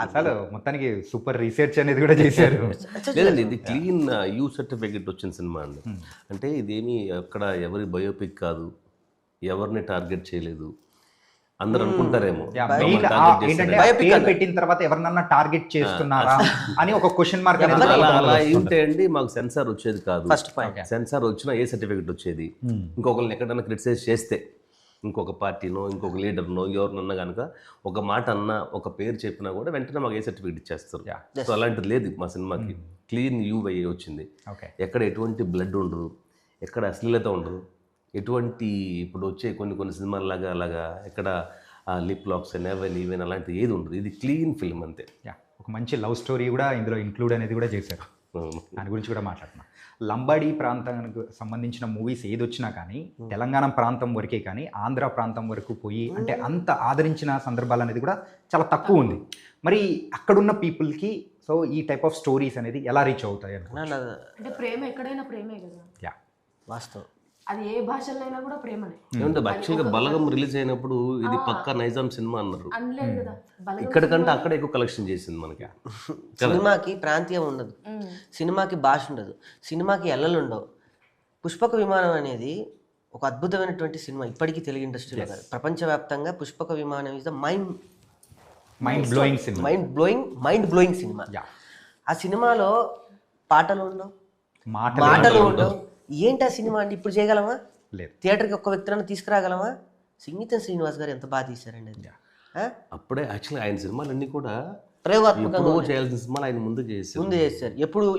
అసలు మొత్తానికి సూపర్ రీసెర్చ్ అనేది కూడా చేశారు. లేదండి, ఇది క్లీన్ యూ సర్టిఫికెట్ వచ్చిన సినిమా అండి. అంటే ఇదేమి ఎక్కడ ఎవరి బయోపిక్ కాదు, ఎవరిని టార్గెట్ చేయలేదు. అందరు అనుకుంటారేమో పేరు పెట్టిన తర్వాత ఎవరినన్నా టార్గెట్ చేస్తున్నారా అని ఒక క్వశ్చన్ మార్క్. అలా ఏంటే అండి, మాకు సెన్సార్ వచ్చేది కాదు. ఫస్ట్ పాయింట్, సెన్సార్ వచ్చినా ఏ సర్టిఫికెట్ వచ్చేది. ఇంకొకరిని ఎక్కడన్నా క్రిటిసైజ్ చేస్తే, ఇంకొక పార్టీనో ఇంకొక లీడర్నో ఎవరినన్నా కనుక ఒక మాట అన్నా, ఒక పేరు చెప్పినా కూడా వెంటనే మాకు ఏ సర్టిఫికెట్ ఇచ్చేస్తారు. సో అలాంటిది లేదు మా సినిమాకి. క్లీన్ యూ వై వచ్చింది. ఎక్కడ ఎటువంటి బ్లడ్ ఉండదు, ఎక్కడ అశ్లీలత ఉండదు, ఎటువంటి ఇప్పుడు వచ్చే కొన్ని సినిమాలాగా అలాగా ఎక్కడ లిప్ లాక్స్ అండ్ ఈవెన్ అలాంటిది ఏది ఉండదు. ఇది క్లీన్ ఫిల్మ్ అంతే. ఒక మంచి లవ్ స్టోరీ కూడా ఇందులో ఇంక్లూడ్ అనేది కూడా చేశారు. దాని గురించి కూడా మాట్లాడుతున్నా. లంబాడీ ప్రాంతానికి సంబంధించిన మూవీస్ ఏది వచ్చినా కానీ తెలంగాణ ప్రాంతం వరకే కానీ ఆంధ్ర ప్రాంతం వరకు పోయి అంటే అంత ఆదరించిన సందర్భాలు అనేది కూడా చాలా తక్కువ ఉంది. మరి అక్కడున్న పీపుల్కి సో ఈ టైప్ ఆఫ్ స్టోరీస్ అనేది ఎలా రీచ్ అవుతాయి అంటే ప్రేమ ఎక్కడైనా ప్రేమే కదా. వాస్తవం. అది ఏ భాషలైనా కూడా ప్రేమనే. యాక్చువల్గా బలగం రిలీజ్ అయినప్పుడు ఇది పక్కా నైజాం సినిమా అన్నారు. అనలేదు కదా, ఇక్కడికంటే అక్కడ ఎక్కువ కలెక్షన్ చేసింది మనకి. సినిమాకి ప్రాంతీయం ఉండదు, సినిమాకి భాష ఉండదు, సినిమాకి ఎల్లలు ఉండవు. పుష్పక విమానం అనేది ఒక అద్భుతమైనటువంటి సినిమా. ఇప్పటికీ తెలుగు ఇండస్ట్రీలో కాదు, ప్రపంచవ్యాప్తంగా పుష్పక విమానం is the mind blowing cinema. ఆ సినిమాలో పాటలు ఉండవు, మాటలు ఉండవు. ఏంటి ఆ సినిమా అండి? ఇప్పుడు చేయగలమా? లేదు. థియేటర్కి ఒక్క వ్యక్తులను తీసుకురాగలమా? సింగీతం శ్రీనివాస్ గారు ఎంత బాగా తీశారండి అది. అప్పుడే యాక్చువల్గా ఆయన సినిమాలన్నీ కూడా ప్రయోగాత్మకంగా చేయాల్సిన సినిమాలు ఆయన ముందు చేశారు.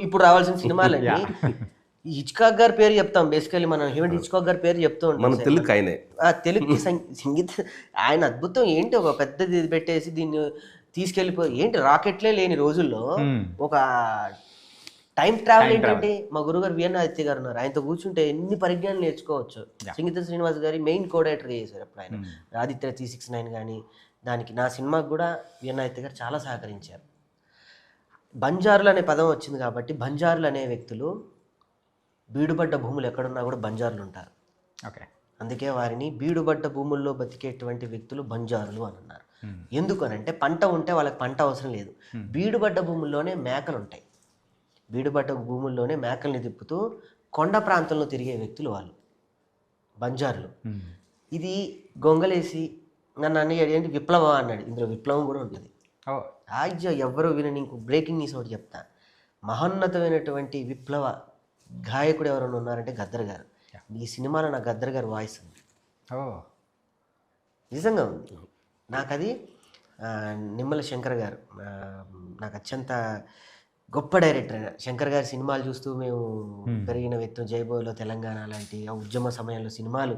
ఇప్పుడు రావాల్సిన సినిమాలన్నీ హిచ్కాక్ గారి పేరు చెప్తాం. బేసికల్లీ మనం హ్యూమన్ హిచ్కాక్ గారి పేరు చెప్తూ ఉంటాం. తెలుగు ఆయనే, తెలుగుకి సంగీత ఆయన అద్భుతం. ఏంటి ఒక పెద్దది పెట్టేసి దీన్ని తీసుకెళ్ళిపోయి ఏంటి రాకెట్లే లేని రోజుల్లో ఒక టైం ట్రావెల్ ఏంటంటే మా గురుగారు విఎన్ ఆదిత్య గారు ఉన్నారు. ఆయనతో కూర్చుంటే ఎన్ని పరిజ్ఞానం నేర్చుకోవచ్చు. సంగీత శ్రీనివాస్ గారి మెయిన్ కోడైటర్ చేశారు అప్పుడు ఆయన. ఆదిత్య 369 కానీ దానికి నా సినిమాకి కూడా విఎన్ ఆదిత్య గారు చాలా సహకరించారు. బంజారులు అనే పదం వచ్చింది కాబట్టి బంజారులు అనే వ్యక్తులు బీడుబడ్డ భూములు ఎక్కడున్నా కూడా బంజారులు ఉంటారు. అందుకే వారిని బీడుబడ్డ భూముల్లో బతికేటువంటి వ్యక్తులు బంజారులు అని అన్నారు. ఎందుకు అని అంటే పంట ఉంటే వాళ్ళకి పంట అవసరం లేదు. బీడుబడ్డ భూముల్లోనే మేకలు ఉంటాయి. బీడుబడ్డ భూముల్లోనే మేకల్ని తిప్పుతూ కొండ ప్రాంతంలో తిరిగే వ్యక్తులు వాళ్ళు బంజారులు. ఇది గొంగలేసి నన్ను అన్నయ్య ఏంటి విప్లవం అన్నాడు. ఇందులో విప్లవం కూడా ఉంటుంది. ఎవరు వినని ఇంకో బ్రేకింగ్ న్యూస్ ఒకటి చెప్తా. మహోన్నతమైనటువంటి విప్లవ గాయకుడు ఎవరైనా ఉన్నారంటే గద్దర్ గారు. ఈ సినిమాలో నా గద్దర్ గారు వాయిస్ ఉంది, నిజంగా ఉంది. నాకు అది నిమ్మల శంకర్ గారు నాకు అత్యంత గొప్ప డైరెక్టర్. అయినా శంకర్ గారి సినిమాలు చూస్తూ మేము పెరిగిన వ్యక్తులు. జైబోలో తెలంగాణ లాంటి ఆ ఉద్యమ సమయంలో సినిమాలు.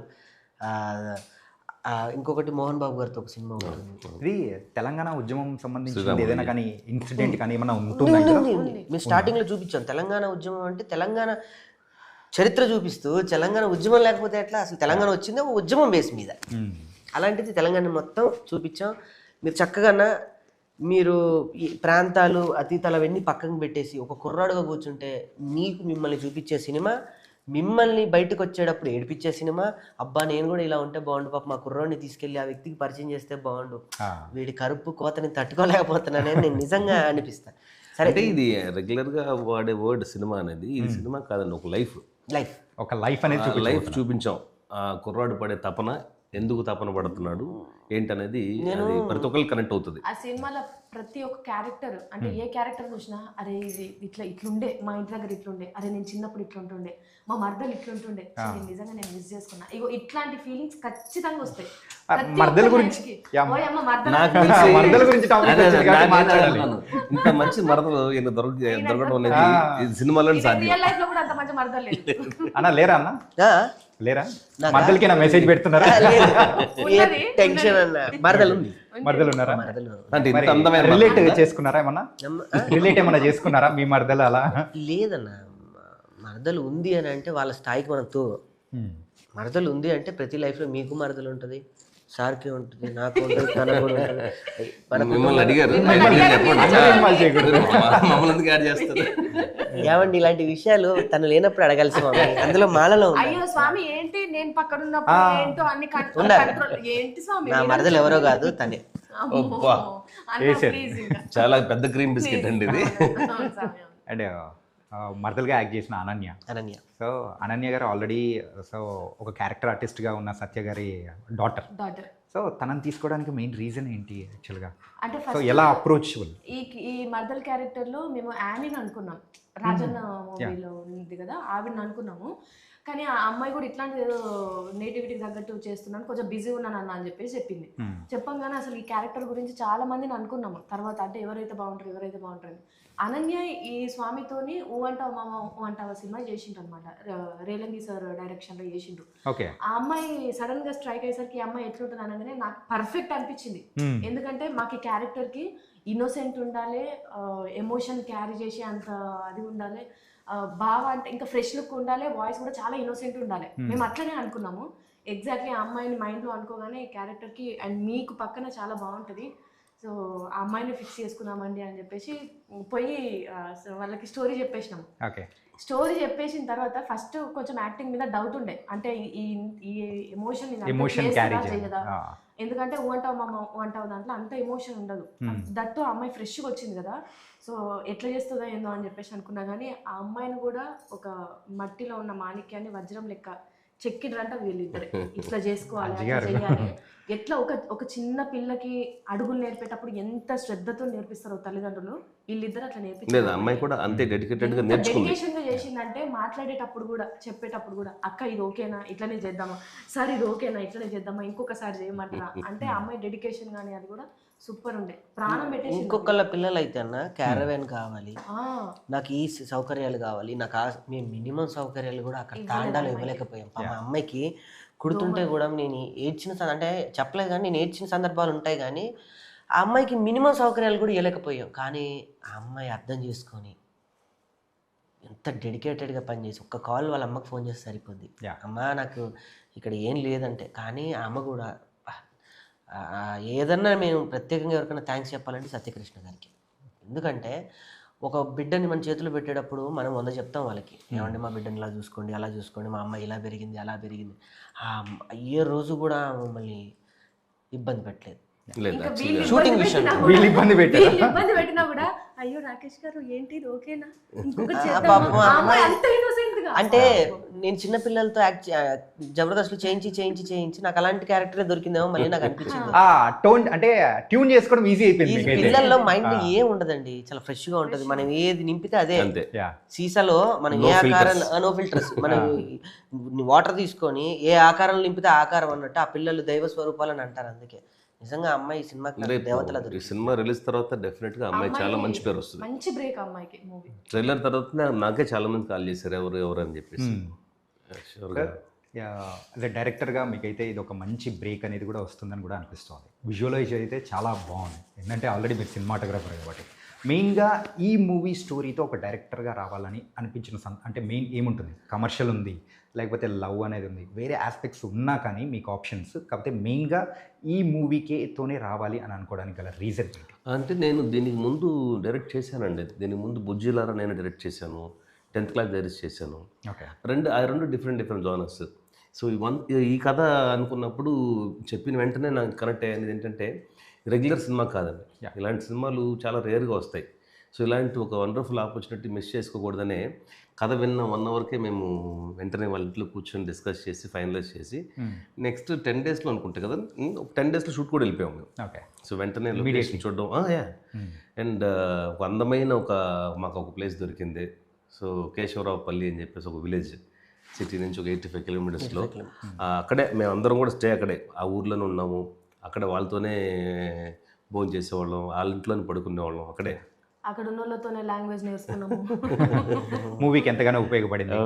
ఇంకొకటి మోహన్ బాబు గారితో ఒక సినిమా ఉంటుంది. ఇది తెలంగాణ ఉద్యమం సంబంధించి ఏదైనా కానీ ఇన్సిడెంట్ కానీ ఏమైనా ఉంటుంది? మేము స్టార్టింగ్లో చూపించాం. తెలంగాణ ఉద్యమం అంటే తెలంగాణ చరిత్ర చూపిస్తూ తెలంగాణ ఉద్యమం లేకపోతే ఎట్లా, అసలు తెలంగాణ వచ్చింది ఒక ఉద్యమం బేస్ మీద. అలాంటిది తెలంగాణ మొత్తం చూపించాం. మీరు చక్కగా మీరు ఈ ప్రాంతాలు అతీతాలు అవన్నీ పక్కన పెట్టేసి ఒక కుర్రాడుగా కూర్చుంటే నీకు మిమ్మల్ని చూపించే సినిమా, మిమ్మల్ని బయటకు వచ్చేటప్పుడు ఏడిపించే సినిమా. అబ్బా నేను కూడా ఇలా ఉంటే బాగుండు, పాప మా కుర్రాడిని తీసుకెళ్ళి ఆ వ్యక్తికి పరిచయం చేస్తే బాగుండు, వీడి కరుపు కోతని తట్టుకోలేకపోతున్నానని నేను నిజంగా అనిపిస్తాను. సరే, అంటే ఇది రెగ్యులర్గా వాడే వర్డ్ సినిమా అనేది ఇది సినిమా కాదండి, ఒక లైఫ్ ఒక లైఫ్ అనేది లైఫ్ చూపించాం. ఆ కుర్రాడు పడే తపన, ఎందుకు తపన పడుతున్నాడు ఏంటనేది అది ప్రతి ఒక్కరికి కనెక్ట్ అవుతుంది. ఆ సినిమాలో ప్రతి ఒక్క క్యారెక్టర్ అంటే ఏ క్యారెక్టర్ చూసినా అరే ఇది ఇట్లుండే, మా ఇంటి దగ్గర ఇట్లుండే, అరే నేను చిన్నప్పుడు ఇట్లుంటుండే, మా మర్దలు ఇట్లుంటుండే, నిజంగా నేను మిస్ చేసుకున్నా. ఇగో ఇట్లాంటి ఫీలింగ్స్ ఖచ్చితంగా వస్తాయి. మర్దల గురించి ఇంత మంచి మరదలు దొరకడం అనేది సినిమాలో రియల్ లైఫ్ లో కూడా అంత మంచి మర్దలు లేదు అన్న. లేరా అన్న? లేరా? మర్దలకి నా మెసేజ్ పెడుతున్నారా? టెన్షన్ మరదలు ఉన్నారా? అంటే ఇంత అందమైన రిలేట్ చేసుకున్నారా? ఏమన్నా రిలేట్ ఏమన్నా చేసుకున్నారా మీ మరదలు? అలా లేదన్న, మరదలు ఉంది అని అంటే వాళ్ళ స్థాయికి మనం మరదలు ఉంది అంటే ప్రతి లైఫ్లో మీకు మరదలు ఉంటుంది, సార్కి ఉంటుంది, నాకు ఉంటుంది, తనకు ఉంటుంది. మిమ్మల్ని అడిగారు మమ్మల్ని ఎందుకు యాడ్ చేస్తారు? ఏమండి ఇలాంటి విషయాలు తను లేనప్పుడు అడగాల్సి స్వామి, అందులో మాలలో ఉంది. అయ్యో స్వామి ఏంటి నేను పక్కన ఉన్నప్పుడు ఏంటో అన్ని కంట్రోల్ ఏంటి స్వామి? నా మరదలు ఎవరో కాదు తనే. అబ్బా. చాలా పెద్ద క్రీమ్ బిస్కెట్ అండి ఇది. అండ్ మరదలుగా యాక్ట్ చేసిన అనన్య. సో అనన్య గారు ఆల్రెడీ సో ఒక క్యారెక్టర్ ఆర్టిస్ట్గా ఉన్న సత్య గారి డాటర్. సో తనని తీసుకోవడానికి మెయిన్ రీజన్ ఏంటి యాక్చువల్గా? అంటే సో ఎలా అప్రోచబుల్? ఈ మర్దల్ క్యారెక్టర్లో మేము యామీని అనుకున్నాం, రాజన్న మూవీలో ఉంది కదా ఆవిడని అనుకున్నాము. కానీ ఆ అమ్మాయి కూడా ఇట్లాంటి ఏదో నేటివిటీకి తగ్గట్టు చేస్తున్నాను, కొంచెం బిజీ ఉన్నాను అన్న అని చెప్పేసి చెప్పింది. చెప్పంగానే అసలు ఈ క్యారెక్టర్ గురించి చాలా మందిని అనుకున్నాము తర్వాత, అంటే ఎవరైతే బాగుంటారు. అనన్య ఈ స్వామితోని ఊ అంటావు మామ ఊ అంటావా సినిమా చేసిండు అనమాట, రేలంగి సార్ డైరెక్షన్లో చేసిండు. ఆ అమ్మాయి సడన్ గా స్ట్రైక్ అయ్యేసరికి ఈ అమ్మాయి ఎట్లుంటుంది అనగానే నాకు పర్ఫెక్ట్ అనిపించింది. ఎందుకంటే మాకు ఈ క్యారెక్టర్కి ఇన్నోసెంట్ ఉండాలి, ఎమోషన్ క్యారీ చేసే అంత అది ఉండాలి, బాగా అంటే ఇంకా ఫ్రెష్ లుక్ ఉండాలి, వాయిస్ కూడా చాలా ఇన్నోసెంట్ ఉండాలి. మేము అట్లనే అనుకున్నాము. ఎగ్జాక్ట్లీ ఆ అమ్మాయిని మైండ్లో అనుకోగానే ఈ క్యారెక్టర్కి అండ్ మీకు పక్కన చాలా బాగుంటుంది, సో ఆ అమ్మాయిని ఫిక్స్ చేసుకుందామండి అని చెప్పేసి పోయి వాళ్ళకి స్టోరీ చెప్పేసినాము. స్టోరీ చెప్పేసిన తర్వాత ఫస్ట్ కొంచెం యాక్టింగ్ మీద డౌట్ ఉండే, అంటే ఈ ఎమోషన్ చేయదా, ఎందుకంటే అంటావు దాంట్లో అంత ఎమోషన్ ఉండదు. దట్టు ఆ అమ్మాయి ఫ్రెష్గా వచ్చింది కదా, సో ఎట్లా చేస్తుందో ఏందో అని చెప్పేసి అనుకున్నా. కానీ ఆ అమ్మాయిని కూడా ఒక మట్టిలో ఉన్న మాణిక్యాన్ని వజ్రం లెక్క చెక్కిడ్రంట వీళ్ళిద్దరే. ఇట్లా చేసుకోవాలి, అట్లా చేయాలి, ఎట్లా ఒక చిన్న పిల్లకి అడుగులు నేర్పేటప్పుడు ఎంత శ్రద్ధతో నేర్పిస్తారో తల్లిదండ్రులు, వీళ్ళిద్దరు అట్లా నేర్పించారు. అమ్మాయి కూడా అంతే డెడికేటెడ్ గా డెడికేషన్ గా చేసిందంటే మాట్లాడేటప్పుడు కూడా చెప్పేటప్పుడు కూడా అక్క ఇది ఓకేనా ఇట్లనే చేద్దామా, సార్ ఇది ఓకేనా ఇట్లనే చేద్దామా, ఇంకొకసారి చేయమంటారా అంటే ఆ అమ్మాయి డెడికేషన్ కానీ అది కూడా సూపర్ ఉండే, ప్రాణం పెట్టేసి. ఇంకొకళ్ళ పిల్లలు అయితే అన్న క్యారవాన్ కావాలి, నాకు ఈ సౌకర్యాలు కావాలి, నాకు మేము మినిమం సౌకర్యాలు కూడా అక్కడ తాండాలు ఇవ్వలేకపోయాం. మా అమ్మాయికి కుడుతుంటే కూడా నేను ఏడ్చిన అంటే చెప్పలేదు కానీ నేను ఏడ్చిన సందర్భాలు ఉంటాయి, కానీ ఆ అమ్మాయికి మినిమం సౌకర్యాలు కూడా ఇవ్వలేకపోయాం. కానీ ఆ అమ్మాయి అర్థం చేసుకొని ఎంత డెడికేటెడ్గా పనిచేసి ఒక్క కాల్ వాళ్ళ అమ్మకి ఫోన్ చేసి సరిపోద్ది, అమ్మ నాకు ఇక్కడ ఏం లేదంటే. కానీ ఆ అమ్మ కూడా ఏదన్నా మేము ప్రత్యేకంగా ఎవరికైనా థ్యాంక్స్ చెప్పాలంటే సత్యకృష్ణ గారికి. ఎందుకంటే ఒక బిడ్డని మన చేతిలో పెట్టేటప్పుడు మనం 100 చెప్తాం వాళ్ళకి, ఏమంటే మా బిడ్డని ఇలా చూసుకోండి అలా చూసుకోండి, మా అమ్మాయి ఇలా పెరిగింది అలా పెరిగింది. ఏ రోజు కూడా మమ్మల్ని ఇబ్బంది పెట్టలేదు. షూటింగ్ విషయం ఇబ్బంది పెట్టినా కూడా అయ్యో రాకేష్ గారు ఏంటి ఓకేనా అంటే నేను చిన్న పిల్లలతో యాక్ట్ జబర్దస్త్ చేయించి నాకు అలాంటి క్యారెక్టర్ దొరికిందేమో మళ్ళీ నాకు అనిపించింది. టోన్ అంటే ట్యూన్ చేసుకోవడం ఈజీ అయిపోయింది. పిల్లల్లో మైండ్ ఏం ఉండదండి, చాలా ఫ్రెష్ గా ఉంటది. మనం ఏది నింపితే అదే. సీసాలో మనం ఏ ఆకారం, నో ఫిల్టర్స్, మనం వాటర్ తీసుకొని ఏ ఆకారంలో నింపితే ఆకారం అన్నట్టు ఆ పిల్లలు దైవ స్వరూపాలు అని అంటారు. అందుకే నిజంగా అమ్మాయి సినిమా దేవతల సినిమా రిలీజ్ తర్వాత డెఫినెట్ గా అమ్మాయి చాలా మంచి పేరు వస్తుంది. మంచి బ్రేక్ అమ్మాయికి మూవీ ట్రైలర్ తర్వాత నాకే చాలా మంది కాల్ చేశారు ఎవరు అని చెప్పేసి. అదే డైరెక్టర్గా మీకైతే ఇది ఒక మంచి బ్రేక్ అనేది కూడా వస్తుందని కూడా అనిపిస్తుంది. విజువలైజ్ అయితే చాలా బాగుంది, ఏంటంటే ఆల్రెడీ మీరు సినిమాటోగ్రాఫర్ కాబట్టి. మెయిన్గా ఈ మూవీ స్టోరీతో ఒక డైరెక్టర్గా రావాలని అనిపించిన అంటే మెయిన్ ఏముంటుంది? కమర్షియల్ ఉంది, లేకపోతే లవ్ అనేది ఉంది, వేరే ఆస్పెక్ట్స్ ఉన్నా కానీ మీకు ఆప్షన్స్, కాకపోతే మెయిన్గా ఈ మూవీకేతోనే రావాలి అని అనుకోవడానికి గల రీజన్ ఏంటి? అంటే నేను దీనికి ముందు డైరెక్ట్ చేశానండి. దీనికి ముందు బుజ్జిలారా నేను డైరెక్ట్ చేశాను, 10th క్లాస్ డైరెక్ట్ చేశాను. ఓకే, రెండు డిఫరెంట్ జోనర్స్. సో ఈ కథ అనుకున్నప్పుడు చెప్పిన వెంటనే నాకు కనెక్ట్ అయ్యేది ఏంటంటే రెగ్యులర్ సినిమా కాదండి, ఇలాంటి సినిమాలు చాలా రేర్గా వస్తాయి. సో ఇలాంటి ఒక వండర్ఫుల్ ఆపర్చునిటీ మిస్ చేసుకోకూడదనే కథ విన్న 1 అవర్కే మేము వెంటనే వాళ్ళ ఇంట్లో కూర్చొని డిస్కస్ చేసి ఫైనలైజ్ చేసి నెక్స్ట్ 10 daysలో అనుకుంటే కదా, 10 daysలో షూట్ కూడా వెళ్ళిపోయాము మేము. ఓకే, సో వెంటనే లొకేషన్ చూడడం అండ్ ఒక అందమైన మాకు ఒక ప్లేస్ దొరికింది. సో కేశవరావుపల్లి అని చెప్పేసి ఒక విలేజ్, సిటీ నుంచి ఒక 85 kilometers అక్కడే మేము అందరం కూడా స్టే అక్కడే ఆ ఊర్లోనే ఉన్నాము. అక్కడ వాళ్ళతోనే భోజనం చేసేవాళ్ళం, వాళ్ళ ఇంట్లోనే పడుకునేవాళ్ళం, అక్కడే అక్కడ ఉన్న వాళ్ళతోనే లాంగ్వేజ్ నేర్చుకున్నాము. మూవీకి ఎంతగానో ఉపయోగపడింది.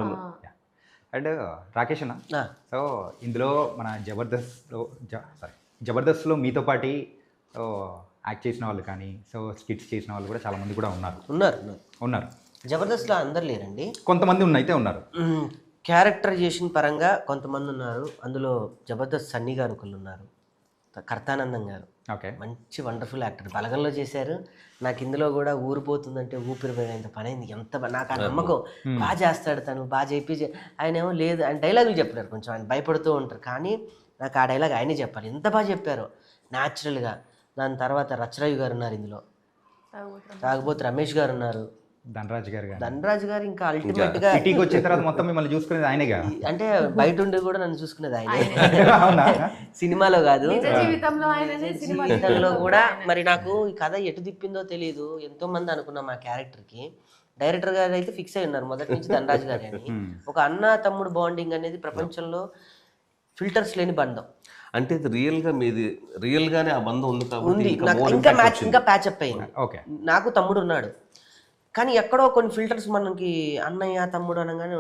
అండ్ రాకేష్ అన్న, సో ఇందులో మన జబర్దస్త్లో మీతో పాటు యాక్ట్ చేసిన వాళ్ళు కానీ, సో స్కిట్స్ చేసిన వాళ్ళు కూడా చాలామంది కూడా ఉన్నారు. జబర్దస్త్లో అందరు లేరండి, కొంతమంది అయితే ఉన్నారు. క్యారెక్టరైజేషన్ పరంగా కొంతమంది ఉన్నారు. అందులో జబర్దస్త్ సన్నీ గారు ఒకళ్ళు ఉన్నారు, కర్తానందం గారు ఓకే. మంచి వండర్ఫుల్ యాక్టర్, బలగంలో చేశారు. నాకు ఇందులో కూడా ఊరిపోతుందంటే ఊపిరిపోయేంత పని అయింది. నాకు ఆ నమ్మకం, బాగా చేస్తాడు తను, బాగా చెప్పి. ఆయన ఏమో లేదు, ఆయన డైలాగులు చెప్పారు, కొంచెం ఆయన భయపడుతూ ఉంటారు, కానీ నాకు ఆ డైలాగ్ ఆయనే చెప్పాలి, ఎంత బాగా చెప్పారో న్యాచురల్గా. దాని తర్వాత రచరవి గారు ఉన్నారు ఇందులో, తాగుబోతు రమేష్ గారు ఉన్నారు, ధనరాజ్ గారు. ధనరాజ్ గారు ఇంకా అల్టిమేట్ గా సిటీకి వచ్చిన తర్వాత మొత్తం మిమ్మల్ని చూసుకునేది ఆయనేగా. అంటే బయట ఉండి కూడా నన్ను చూసుకునేది ఆయనే, సినిమాలో కాదు జీవితంలో కూడా. మరి నాకు ఈ కథ ఎటు తిప్పిందో తెలియదు, ఎంతో మంది అనుకున్నాం ఆ క్యారెక్టర్కి. డైరెక్టర్ గారు అయితే ఫిక్స్ అయి ఉన్నారు మొదటి నుంచి ధనరాజ్ గారు అని. ఒక అన్న తమ్ముడు బాండింగ్ అనేది ప్రపంచంలో ఫిల్టర్స్ లేని బంధం. అంటే ఇది రియల్ గానే ఆ బంధం ఉంది ఉంది, కాబట్టి ఇంకా ప్యాచప్ అయింది. ఓకే. నాకు తమ్ముడు ఉన్నాడు, కానీ ఎక్కడో కొన్ని ఫిల్టర్స్ మనకి అన్నయ్య తమ్ముడు అనగానే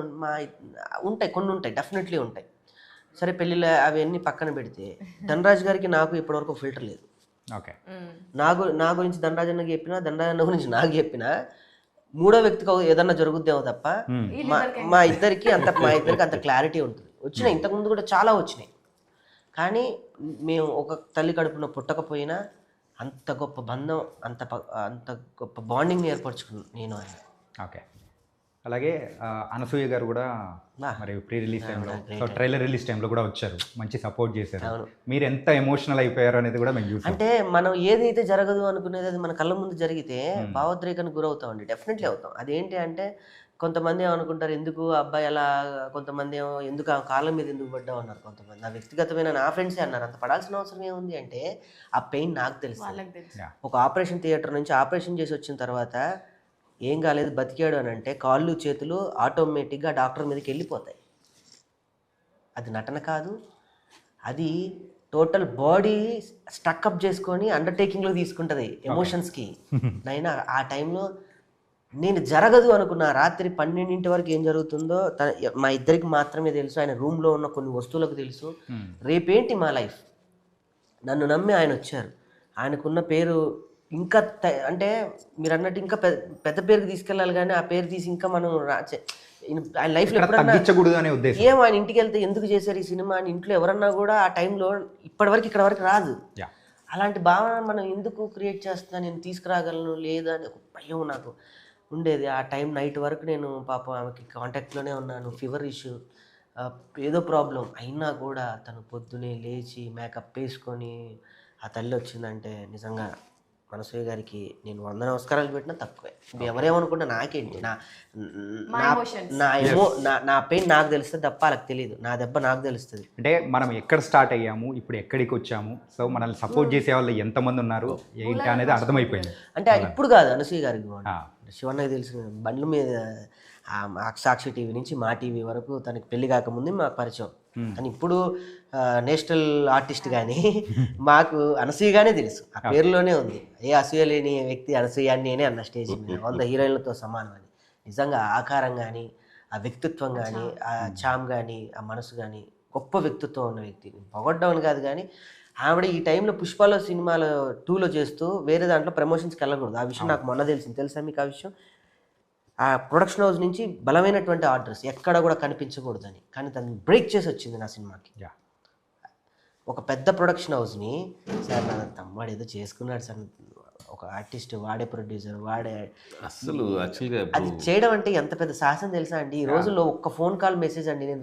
కొన్ని ఉంటాయి, డెఫినెట్లీ ఉంటాయి. సరే పెళ్ళిళ్ళు అవన్నీ పక్కన పెడితే ధనరాజ్ గారికి నాకు ఇప్పటివరకు ఫిల్టర్ లేదు. ఓకే. నా గురించి ధనరాజ్ అన్నకి చెప్పినా, ధనరాజ్ అన్న గురించి నాకు చెప్పినా, మూడో వ్యక్తికి ఏదన్నా జరుగుద్దేమో తప్ప మా ఇద్దరికి అంత క్లారిటీ ఉంటుంది. వచ్చినాయి, ఇంతకుముందు కూడా చాలా వచ్చినాయి, కానీ మేము ఒక తల్లి కడుపున పుట్టకపోయినా అంత గొప్ప బంధం, అంత గొప్ప బాండింగ్ని ఏర్పరచుకున్నాను నేను ఆయన. ఓకే. అలాగే అనసూయ గారు కూడా మరి ప్రీ రిలీజ్ టైంలో, ట్రైలర్ రిలీజ్ టైంలో కూడా వచ్చారు, మంచి సపోర్ట్ చేశారు. మీరు ఎంత ఎమోషనల్ అయిపోయారు అనేది కూడా మేము చూసాం. అంటే మనం ఏదైతే జరగదు అనుకునేది అది మన కళ్ళ ముందు జరిగితే భావోద్రేకానికి గురవుతామండి, డెఫినెట్లీ అవుతాం. అదేంటి అంటే కొంతమంది ఏమనుకుంటారు, ఎందుకు అబ్బాయి అలా, కొంతమంది ఏమో ఎందుకు ఆ కాళ్ళ మీద ఎందుకు పడ్డావు అన్నారు, కొంతమంది నా వ్యక్తిగతమైన నా ఫ్రెండ్సే అన్నారు. అంత పడాల్సిన అవసరం ఏముంది అంటే ఆ పెయిన్ నాకు తెలుసు. ఒక ఆపరేషన్ థియేటర్ నుంచి ఆపరేషన్ చేసి వచ్చిన తర్వాత ఏం కాలేదు, బతికాడు అని అంటే కాళ్ళు చేతులు ఆటోమేటిక్గా డాక్టర్ మీదకి వెళ్ళిపోతాయి. అది నటన కాదు, అది టోటల్ బాడీ స్టక్అప్ చేసుకొని అండర్టేకింగ్లో తీసుకుంటుంది ఎమోషన్స్కి. నైనా ఆ టైంలో నేను జరగదు అనుకున్న రాత్రి 12 వరకు ఏం జరుగుతుందో మా ఇద్దరికి మాత్రమే తెలుసు, ఆయన రూమ్లో ఉన్న కొన్ని వస్తువులకు తెలుసు. రేపేంటి మా లైఫ్, నన్ను నమ్మి ఆయన వచ్చారు. ఆయనకున్న పేరు ఇంకా అంటే మీరు అన్నట్టు ఇంకా పెద్ద పేరుకి తీసుకెళ్ళాలి, కానీ ఆ పేరు తీసి ఇంకా మనం ఆయన లైఫ్లో ఎప్పుడన్నా ఏం ఆయన ఇంటికి వెళ్తే ఎందుకు చేశారు ఈ సినిమా అని ఇంట్లో ఎవరన్నా కూడా ఆ టైంలో ఇప్పటివరకు ఇక్కడ వరకు రాదు. అలాంటి భావన మనం ఎందుకు క్రియేట్ చేస్తున్నా, నేను తీసుకురాగలను లేదా అని ఒక భయం నాకు ఉండేది. ఆ టైం నైట్ వరకు నేను పాపం ఆమెకి కాంటాక్ట్లోనే ఉన్నాను, ఫీవర్ ఇష్యూ ఏదో ప్రాబ్లం అయినా కూడా తను పొద్దునే లేచి మేకప్ వేసుకొని ఆ తల్లి వచ్చిందంటే నిజంగా అనసూయ గారికి నేను 100 నమస్కారాలు పెట్టినా తక్కువే. ఎవరేమనుకుంటా నాకేంటి, నా పెయిన్ నాకు తెలుస్తుంది తప్ప వాళ్ళకి తెలియదు, నా దెబ్బ నాకు తెలుస్తుంది. అంటే మనం ఎక్కడ స్టార్ట్ అయ్యాము, ఇప్పుడు ఎక్కడికి వచ్చాము, సో మనల్ని సపోర్ట్ చేసే వాళ్ళు ఎంతమంది ఉన్నారు ఏంటి అనేది అర్థమైపోయింది. అంటే ఇప్పుడు కాదు అనసూయ గారికి, శివన్నకి తెలిసిన బండ్ల మీద సాక్షి టీవీ నుంచి మా టీవీ వరకు తనకి పెళ్లి కాకముందే మాకు పరిచయం. అని ఇప్పుడు నేషనల్ ఆర్టిస్ట్ కానీ మాకు అనసూయగానే తెలుసు, ఆ పేరులోనే ఉంది. ఏ అసూయ లేని వ్యక్తి అనసూయ అని నేనే అన్న స్టేజ్ మీద 100 హీరోయిన్లతో సమానం అని. నిజంగా ఆకారం కానీ, ఆ వ్యక్తిత్వం కానీ, ఆ చామ్ కానీ, ఆ మనసు కానీ గొప్ప వ్యక్తిత్వం ఉన్న వ్యక్తి. పొగడ్డం కాదు, కానీ ఆవిడ ఈ టైంలో పుష్పలో సినిమాలో 2లో చేస్తూ వేరే దాంట్లో ప్రమోషన్స్కి వెళ్ళకూడదు. ఆ విషయం నాకు మొన్న తెలిసింది. తెలుసా మీకు ఆ విషయం? ఆ ప్రొడక్షన్ హౌస్ నుంచి బలమైనటువంటి ఆర్డర్స్ ఎక్కడ కూడా కనిపించకూడదని, కానీ తను బ్రేక్ చేసి వచ్చింది నా సినిమాకి. ఒక పెద్ద ప్రొడక్షన్ హౌస్ని, సార్ నా తమ్ముడు ఏదో చేసుకున్నాడు సార్, ఒక ఆర్టిస్ట్ వాడే ప్రొడ్యూసర్ వాడే, అసలు యాక్చువల్గా అది చేయడం అంటే ఎంత పెద్ద సాహసం తెలుసా అండి. ఈ రోజుల్లో ఒక్క ఫోన్ కాల్ మెసేజ్ అండి నేను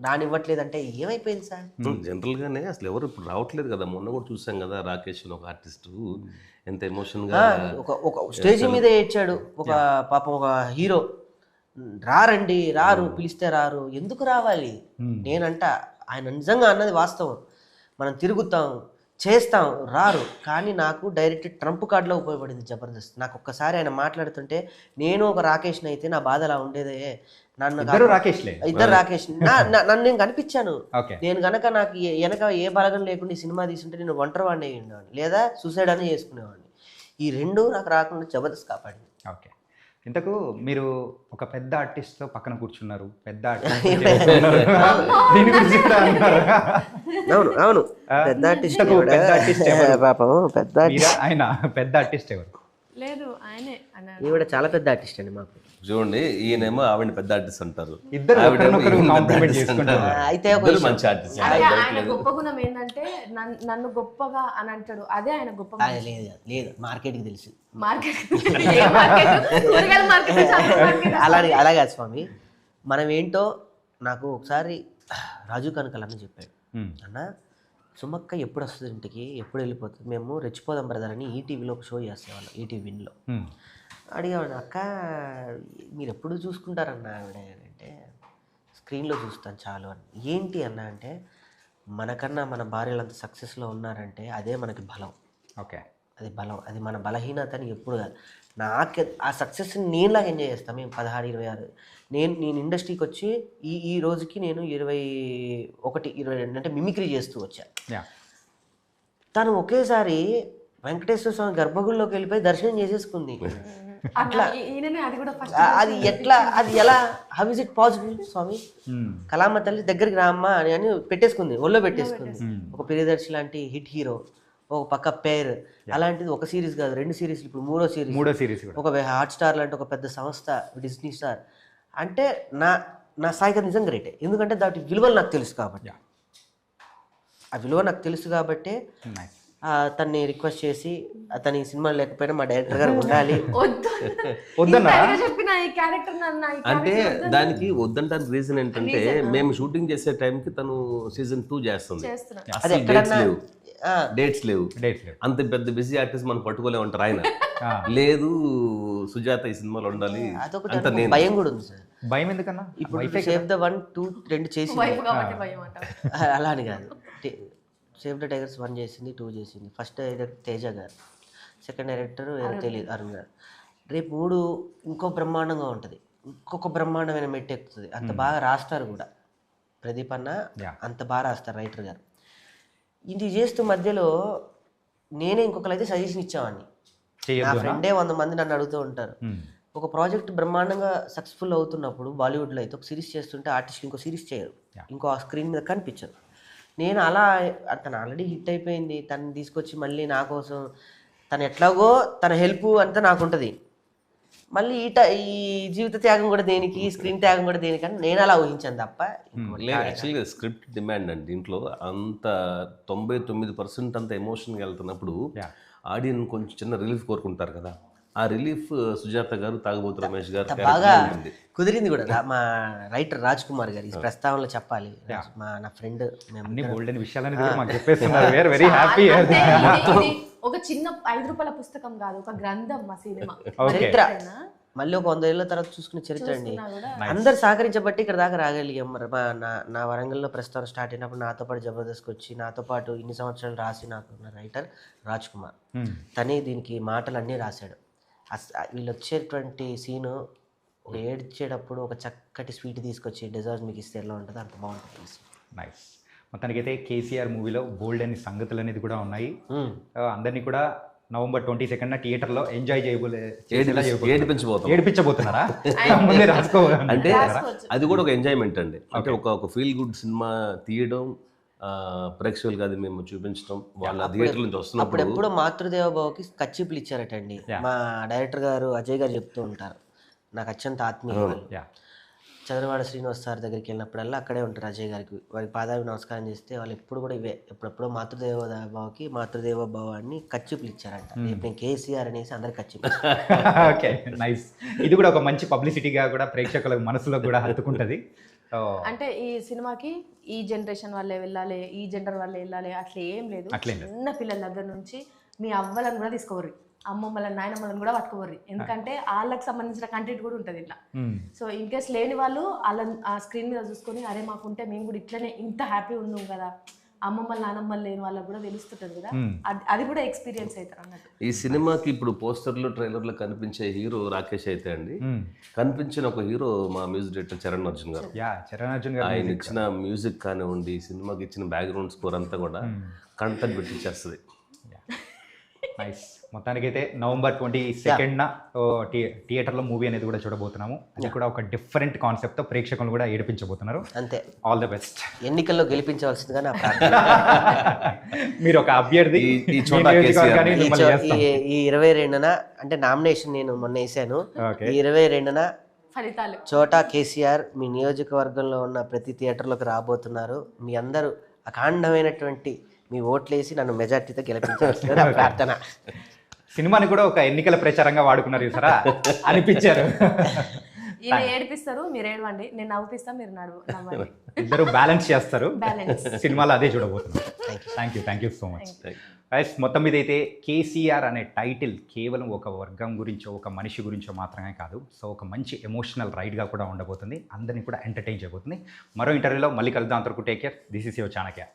రానివ్వట్లేదంటే ఏమైపోయింది సార్. జనరల్గానే అసలు ఎవరు ఇప్పుడు రావట్లేదు కదా. మొన్న కూడా చూసాం కదా, రాకేష్ ఒక ఆర్టిస్ట్ ఎంత ఎమోషన్గా ఒక స్టేజ్ మీద ఏడ్చాడు. ఒక పాపం ఒక హీరో, రారు పిలిస్తే రారు, ఎందుకు రావాలి నేనంట. ఆయన నిజంగా అన్నది వాస్తవం. మనం తిరుగుతాం చేస్తాం, రారు. కానీ నాకు డైరెక్ట్ ట్రంప్ కార్డులో ఉపయోగపడింది జబర్దస్త్. నాకు ఒక్కసారి ఆయన మాట్లాడుతుంటే నేను ఒక రాకేష్ని అయితే నా బాధ అలా ఉండేదే. ఇద్దరు రాకేష్ నన్ను నేను కనిపించాను. నేను గనక నాకు వెనక ఏ బలగం లేకుండా ఈ సినిమా తీసుంటే నేను ఒంటరి వాడిని అయ్యి ఉండేవాడిని, లేదా సూసైడ్ అని చేసుకునేవాడిని. ఈ రెండు నాకు రాకుండా జబర్దస్త్ కాపాడింది. ఓకే. ఇంతకు మీరు ఒక పెద్ద ఆర్టిస్ట్తో పక్కన కూర్చున్నారు, పెద్ద అవును పెద్ద ఆర్టిస్ట్. ఆయన పెద్ద ఆర్టిస్ట్ ఎవరు? లేదు ఆయనే అన్నాడు. ఈవిడ చాలా పెద్ద ఆర్టిస్ట్ అండి మాకు. చూడండి, ఈయనేమో ఆవిడ పెద్ద ఆర్టిస్ట్ అంటారు, ఇద్దరు ఆవిడేమో ఒకరినొకరు ఈయన పెద్ద కాంప్లిమెంట్ artist చేసుకుంటారు. అంటారు. అయితే ఒక ఇద్దరు విషయం. మంచి ఆర్టిస్ట్. అంటే ఆయన గొప్ప గుణం ఏంటంటే నన్ను గొప్పగా అని అంటాడు, అదే ఆయన గొప్ప గుణం. లేదు లేదు, మార్కెట్కి తెలుసు. మార్కెట్ కూరగాయల మార్కెట్ అలా కాదు స్వామి. మనం ఏంటో నాకు ఒకసారి రాజు కనకల్ అన్న చెప్పాడు, అన్న సుమక్క ఎప్పుడు వస్తుంది ఇంటికి, ఎప్పుడు వెళ్ళిపోతుంది, మేము రెచ్చిపోదాం బ్రదర్ అని ఈటీవీలో ఒక షో చేసేవాళ్ళం, ఈటీవీ విన్లో. అడిగాడు, అక్క మీరు ఎప్పుడు చూసుకుంటారన్న ఆవిడ అంటే, స్క్రీన్లో చూస్తాను చాలు అని. ఏంటి అన్న అంటే, మనకన్నా మన భార్యలు అంత సక్సెస్లో ఉన్నారంటే అదే మనకి బలం. ఓకే, అది బలం, అది మన బలహీనతని ఎప్పుడు కాదు. నాకు ఆ సక్సెస్ని నేనులాగా ఎంజాయ్ చేస్తాను. మేము 16, 26 నేను ఇండస్ట్రీకి వచ్చి ఈ రోజుకి నేను 21, 22 అంటే మిమిక్రీ చేస్తూ వచ్చా. తను ఒకేసారి వెంకటేశ్వర స్వామి గర్భగుడిలోకి వెళ్ళిపోయి దర్శనం చేసేసుకుంది. అట్లా ఈయననే అది కూడా ఫస్ట్ అది ఎట్లా, అది ఎలా, హౌ ఇస్ ఇట్ పాసిబుల్ స్వామి? కళామ తల్లి దగ్గరికి రామ్మా అని పెట్టేసుకుంది, ఒళ్ళో పెట్టేసుకుంది. ఒక ప్రియదర్శి లాంటి హిట్ హీరో, ఒక పక్క పేర్, అలాంటిది ఒక సిరీస్ కాదు 2 సిరీస్లు, ఇప్పుడు 3వ సిరీస్, ఒక హాట్స్టార్ లాంటి ఒక పెద్ద సంస్థ, డిస్నీ స్టార్. అంటే నా స్థాయిగా నిజంగా గ్రేటే, ఎందుకంటే దాటి విలువలు నాకు తెలుసు కాబట్టి. ఆ విలువ నాకు తెలుసు కాబట్టి తన్ని రిక్వెస్ట్ చేసి, అతని సినిమా లేకపోయినా మా డైరెక్టర్ గారు ఉండాలి చెప్పిన ఈ క్యారెక్టర్ అంటే దానికి వద్దంటానికి రీజన్ ఏంటంటే, మేము షూటింగ్ చేసే టైంకి తను సీజన్ 2 చేస్తుంది. డేట్స్ లేవు, అంత పెద్ద బిజీ ఆర్టిస్ట్ మనం పట్టుకోలే ఉంటారు ఆయన. లేదు సుజాత ఈ సినిమాలో ఉండాలి, అంత నేను భయం కూడా ఉంది సార్. భయం ఎందుకన్నా? ఇప్పుడు సేవ్ ద 1, 2, 2 చేసి అలా అని కాదు. సేవ్ ద టైగర్స్ 1 చేసింది, 2 చేసింది. ఫస్ట్ డైరెక్టర్ తేజ గారు, సెకండ్ డైరెక్టర్ తెలియదు అరుణ్ గారు. రేపు 3 ఇంకో బ్రహ్మాండంగా ఉంటుంది, ఇంకొక బ్రహ్మాండమైన మెట్టు ఎక్కుతుంది. అంత బాగా రాస్తారు కూడా ప్రదీప్ అన్న, అంత బాగా రాస్తారు రైటర్ గారు. ఇది చేస్తూ మధ్యలో నేనే ఇంకొకరైతే సజెషన్ ఇచ్చావాడిని. నా ఫ్రెండే 100 మంది నన్ను అడుగుతూ ఉంటారు. ఒక ప్రాజెక్ట్ బ్రహ్మాండంగా సక్సెస్ఫుల్ అవుతున్నప్పుడు బాలీవుడ్లో అయితే ఒక సిరీస్ చేస్తుంటే ఆర్టిస్ట్ ఇంకో సిరీస్ చేయరు, ఇంకో స్క్రీన్ మీద కనిపించరు. నేను అలా, తను ఆల్రెడీ హిట్ అయిపోయింది, తను తీసుకొచ్చి మళ్ళీ నా కోసం, తను ఎట్లాగో తన హెల్ప్ అంతా నాకు ఉంటుంది, మళ్ళీ ఈ జీవిత త్యాగం కూడా దేనికి, స్క్రీన్ త్యాగం కూడా దేనికి అని నేను అలా ఊహించాను తప్ప. యాక్చువల్గా స్క్రిప్ట్ డిమాండ్ అండి దీంట్లో. అంత 99% అంత ఎమోషన్గా వెళ్తున్నప్పుడు ఆడియన్స్ కొంచెం చిన్న రిలీఫ్ కోరుకుంటారు కదా, ఆ రిలీఫ్ సుజాత గారు, తాగబోతు రమేష్ గారు బాగా కుదిరింది కూడా. మా రైటర్ రాజ్ కుమార్ గారు ఈ ప్రస్తావనలో చెప్పాలి, నా ఫ్రెండ్. ఒక చిన్న 5 రూపాయల పుస్తకం కాదు, ఒక గ్రంథం మా సినిమా చరిత్ర. మళ్ళీ ఒక 100 ఏళ్ళ తర్వాత చూసుకునే చరిత్ర అండి. అందరు సహకరించబట్టి ఇక్కడ దాకా రాగలిగాం. మరి నా వరంగల్లో ప్రస్తుతం స్టార్ట్ అయినప్పుడు నాతో పాటు జబర్దస్త్కి వచ్చి నాతో పాటు ఇన్ని సంవత్సరాలు రాసి నాకు రైటర్ రాజ్ కుమార్, తనే దీనికి మాటలన్నీ రాశాడు. వీళ్ళు వచ్చేటువంటి సీను ఏడ్చేటప్పుడు ఒక చక్కటి స్వీట్ తీసుకొచ్చి డెజర్ట్ మీకు ఇస్తే ఎలా ఉంటుంది, అంత బాగుంటుంది. నైస్. మొత్తానికైతే కేసీఆర్ మూవీలో బోల్డ్ అనే సంగతులు అనేది కూడా ఉన్నాయి. అందరినీ కూడా November 22న థియేటర్లో ఎంజాయ్ ఏడిపించబోతున్నారా? ముందే రాసుకోవాలి అంటే అది కూడా ఒక ఎంజాయ్మెంట్ అండి. అంటే ఒక ఫీల్ గుడ్ సినిమా తీయడం, ప్రేక్షకులుగా అది మేము చూపించడం, వాళ్ళ థియేటర్ నుంచి వస్తున్నప్పుడు. ఎప్పుడో మాతృదేవ బావకి కచ్చిపులు ఇచ్చారటండి మా డైరెక్టర్ గారు అజయ్ గారు చెప్తూ ఉంటారు, నాకు అత్యంత ఆత్మీయులు. చంద్రవాడ శ్రీనివాస్ సార్ దగ్గరికి వెళ్ళినప్పుడల్లా అక్కడే ఉంటారు అజయ్ గారికి, వారికి పాదావి నమస్కారం చేస్తే వాళ్ళు ఎప్పుడు కూడా ఇవే, ఎప్పుడెప్పుడో మాతృదేవ బావకి మాతృదేవ బావ అని కచ్చిపులు ఇచ్చారంట. నేను కేసీఆర్ అనేసి అందరికి కచ్చిపులు. Okay, nice. ఇది కూడా ఒక మంచి పబ్లిసిటీగా కూడా ప్రేక్షకుల మనసులో కూడా హత్తుకుంటుంది. అంటే ఈ సినిమాకి ఈ జనరేషన్ వాళ్ళే వెళ్ళాలి, ఈ జెండర్ వాళ్ళే వెళ్ళాలి అట్లా ఏం లేదు. చిన్న పిల్లల దగ్గర నుంచి మీ అవ్వలను కూడా తీసుకోవర్రి, అమ్మమ్మలను నాయనమ్మలను కూడా పట్టుకోవర్రి, ఎందుకంటే వాళ్ళకి సంబంధించిన కంటెంట్ కూడా ఉంటుంది ఇట్లా. సో ఇన్ కేస్ లేని వాళ్ళు వాళ్ళ ఆ స్క్రీన్ మీద చూసుకొని, అరే మాకుంటే మేము కూడా ఇట్లనే ఇంత హ్యాపీ ఉన్నాం కదా, అమ్మమ్మలు నానమ్మలు లేని వాళ్ళకి కూడా తెలుస్తుంటది కదా, అది కూడా ఎక్స్పీరియన్స్ అవుతారు అన్నట్టు. ఈ సినిమాకి ఇప్పుడు పోస్టర్లు ట్రైలర్లు కనిపించే హీరో రాకేష్ అయితే అండి, కనిపించిన ఒక హీరో మా మ్యూజిక్ డైరెక్టర్ చరణ్ అర్జున్ గారు. ఆయన ఇచ్చిన మ్యూజిక్ కానివ్వండి, సినిమాకి ఇచ్చిన బ్యాక్గ్రౌండ్ స్కోర్ అంతా కూడా కంటెంట్ పెట్టించేస్తుంది. నైస్. మొత్తానికైతే నవంబర్ 22న థియేటర్లో మూవీ అనేది కూడా చూడబోతున్నాము. అది కూడా ఒక డిఫరెంట్ కాన్సెప్ట్తో ప్రేక్షకులు కూడా ఏడిపించబోతున్నారు. అంతే, ఆల్ ద బెస్ట్. ఎన్నికల్లో గెలిపించవలసిందిగా నా ప్రార్థన. మీరు ఒక అభ్యర్థి ఈ చోటా నియోజకవర్గాన్ని మిమ్మల్ని చేస్తాం. ఈ 22న అంటే నామినేషన్ నేను మొన్న వేసాను. ఓకే. ఈ 22న ఫలితాలు చోటా కేసీఆర్ మీ నియోజకవర్గంలో ఉన్న ప్రతి థియేటర్లోకి రాబోతున్నారు. మీ అందరూ అఖండమైనటువంటి మీ ఓట్లేసి నన్ను మెజార్టీతో గెలిపించవలసిందిగా నా ప్రార్థన. సినిమాని కూడా ఒక ఎన్నికల ప్రచారంగా వాడుకున్నారు చూసారా, అనిపించారు. ఈయన ఏడిపిస్తారు, మీరు ఏడవండి, నేను నవ్వుపిస్తా, మీరు నవ్వండి. ఇద్దరు బ్యాలెన్స్ చేస్తారు. బ్యాలెన్స్. సినిమాలో అదే చూడబోతున్నారు. Thank you so much. Guys, మొత్తం మీద అయితే కేసీఆర్ అనే టైటిల్ కేవలం ఒక వర్గం గురించో ఒక మనిషి గురించో మాత్రమే కాదు, సో ఒక మంచి ఎమోషనల్ రైడ్గా కూడా ఉండబోతుంది. అందరినీ కూడా ఎంటర్టైన్ చేయబోతుంది. మరో ఇంటర్వ్యూలో మళ్ళీ కలుద్దాం. అంతవరకు take care. This is your Chanakya.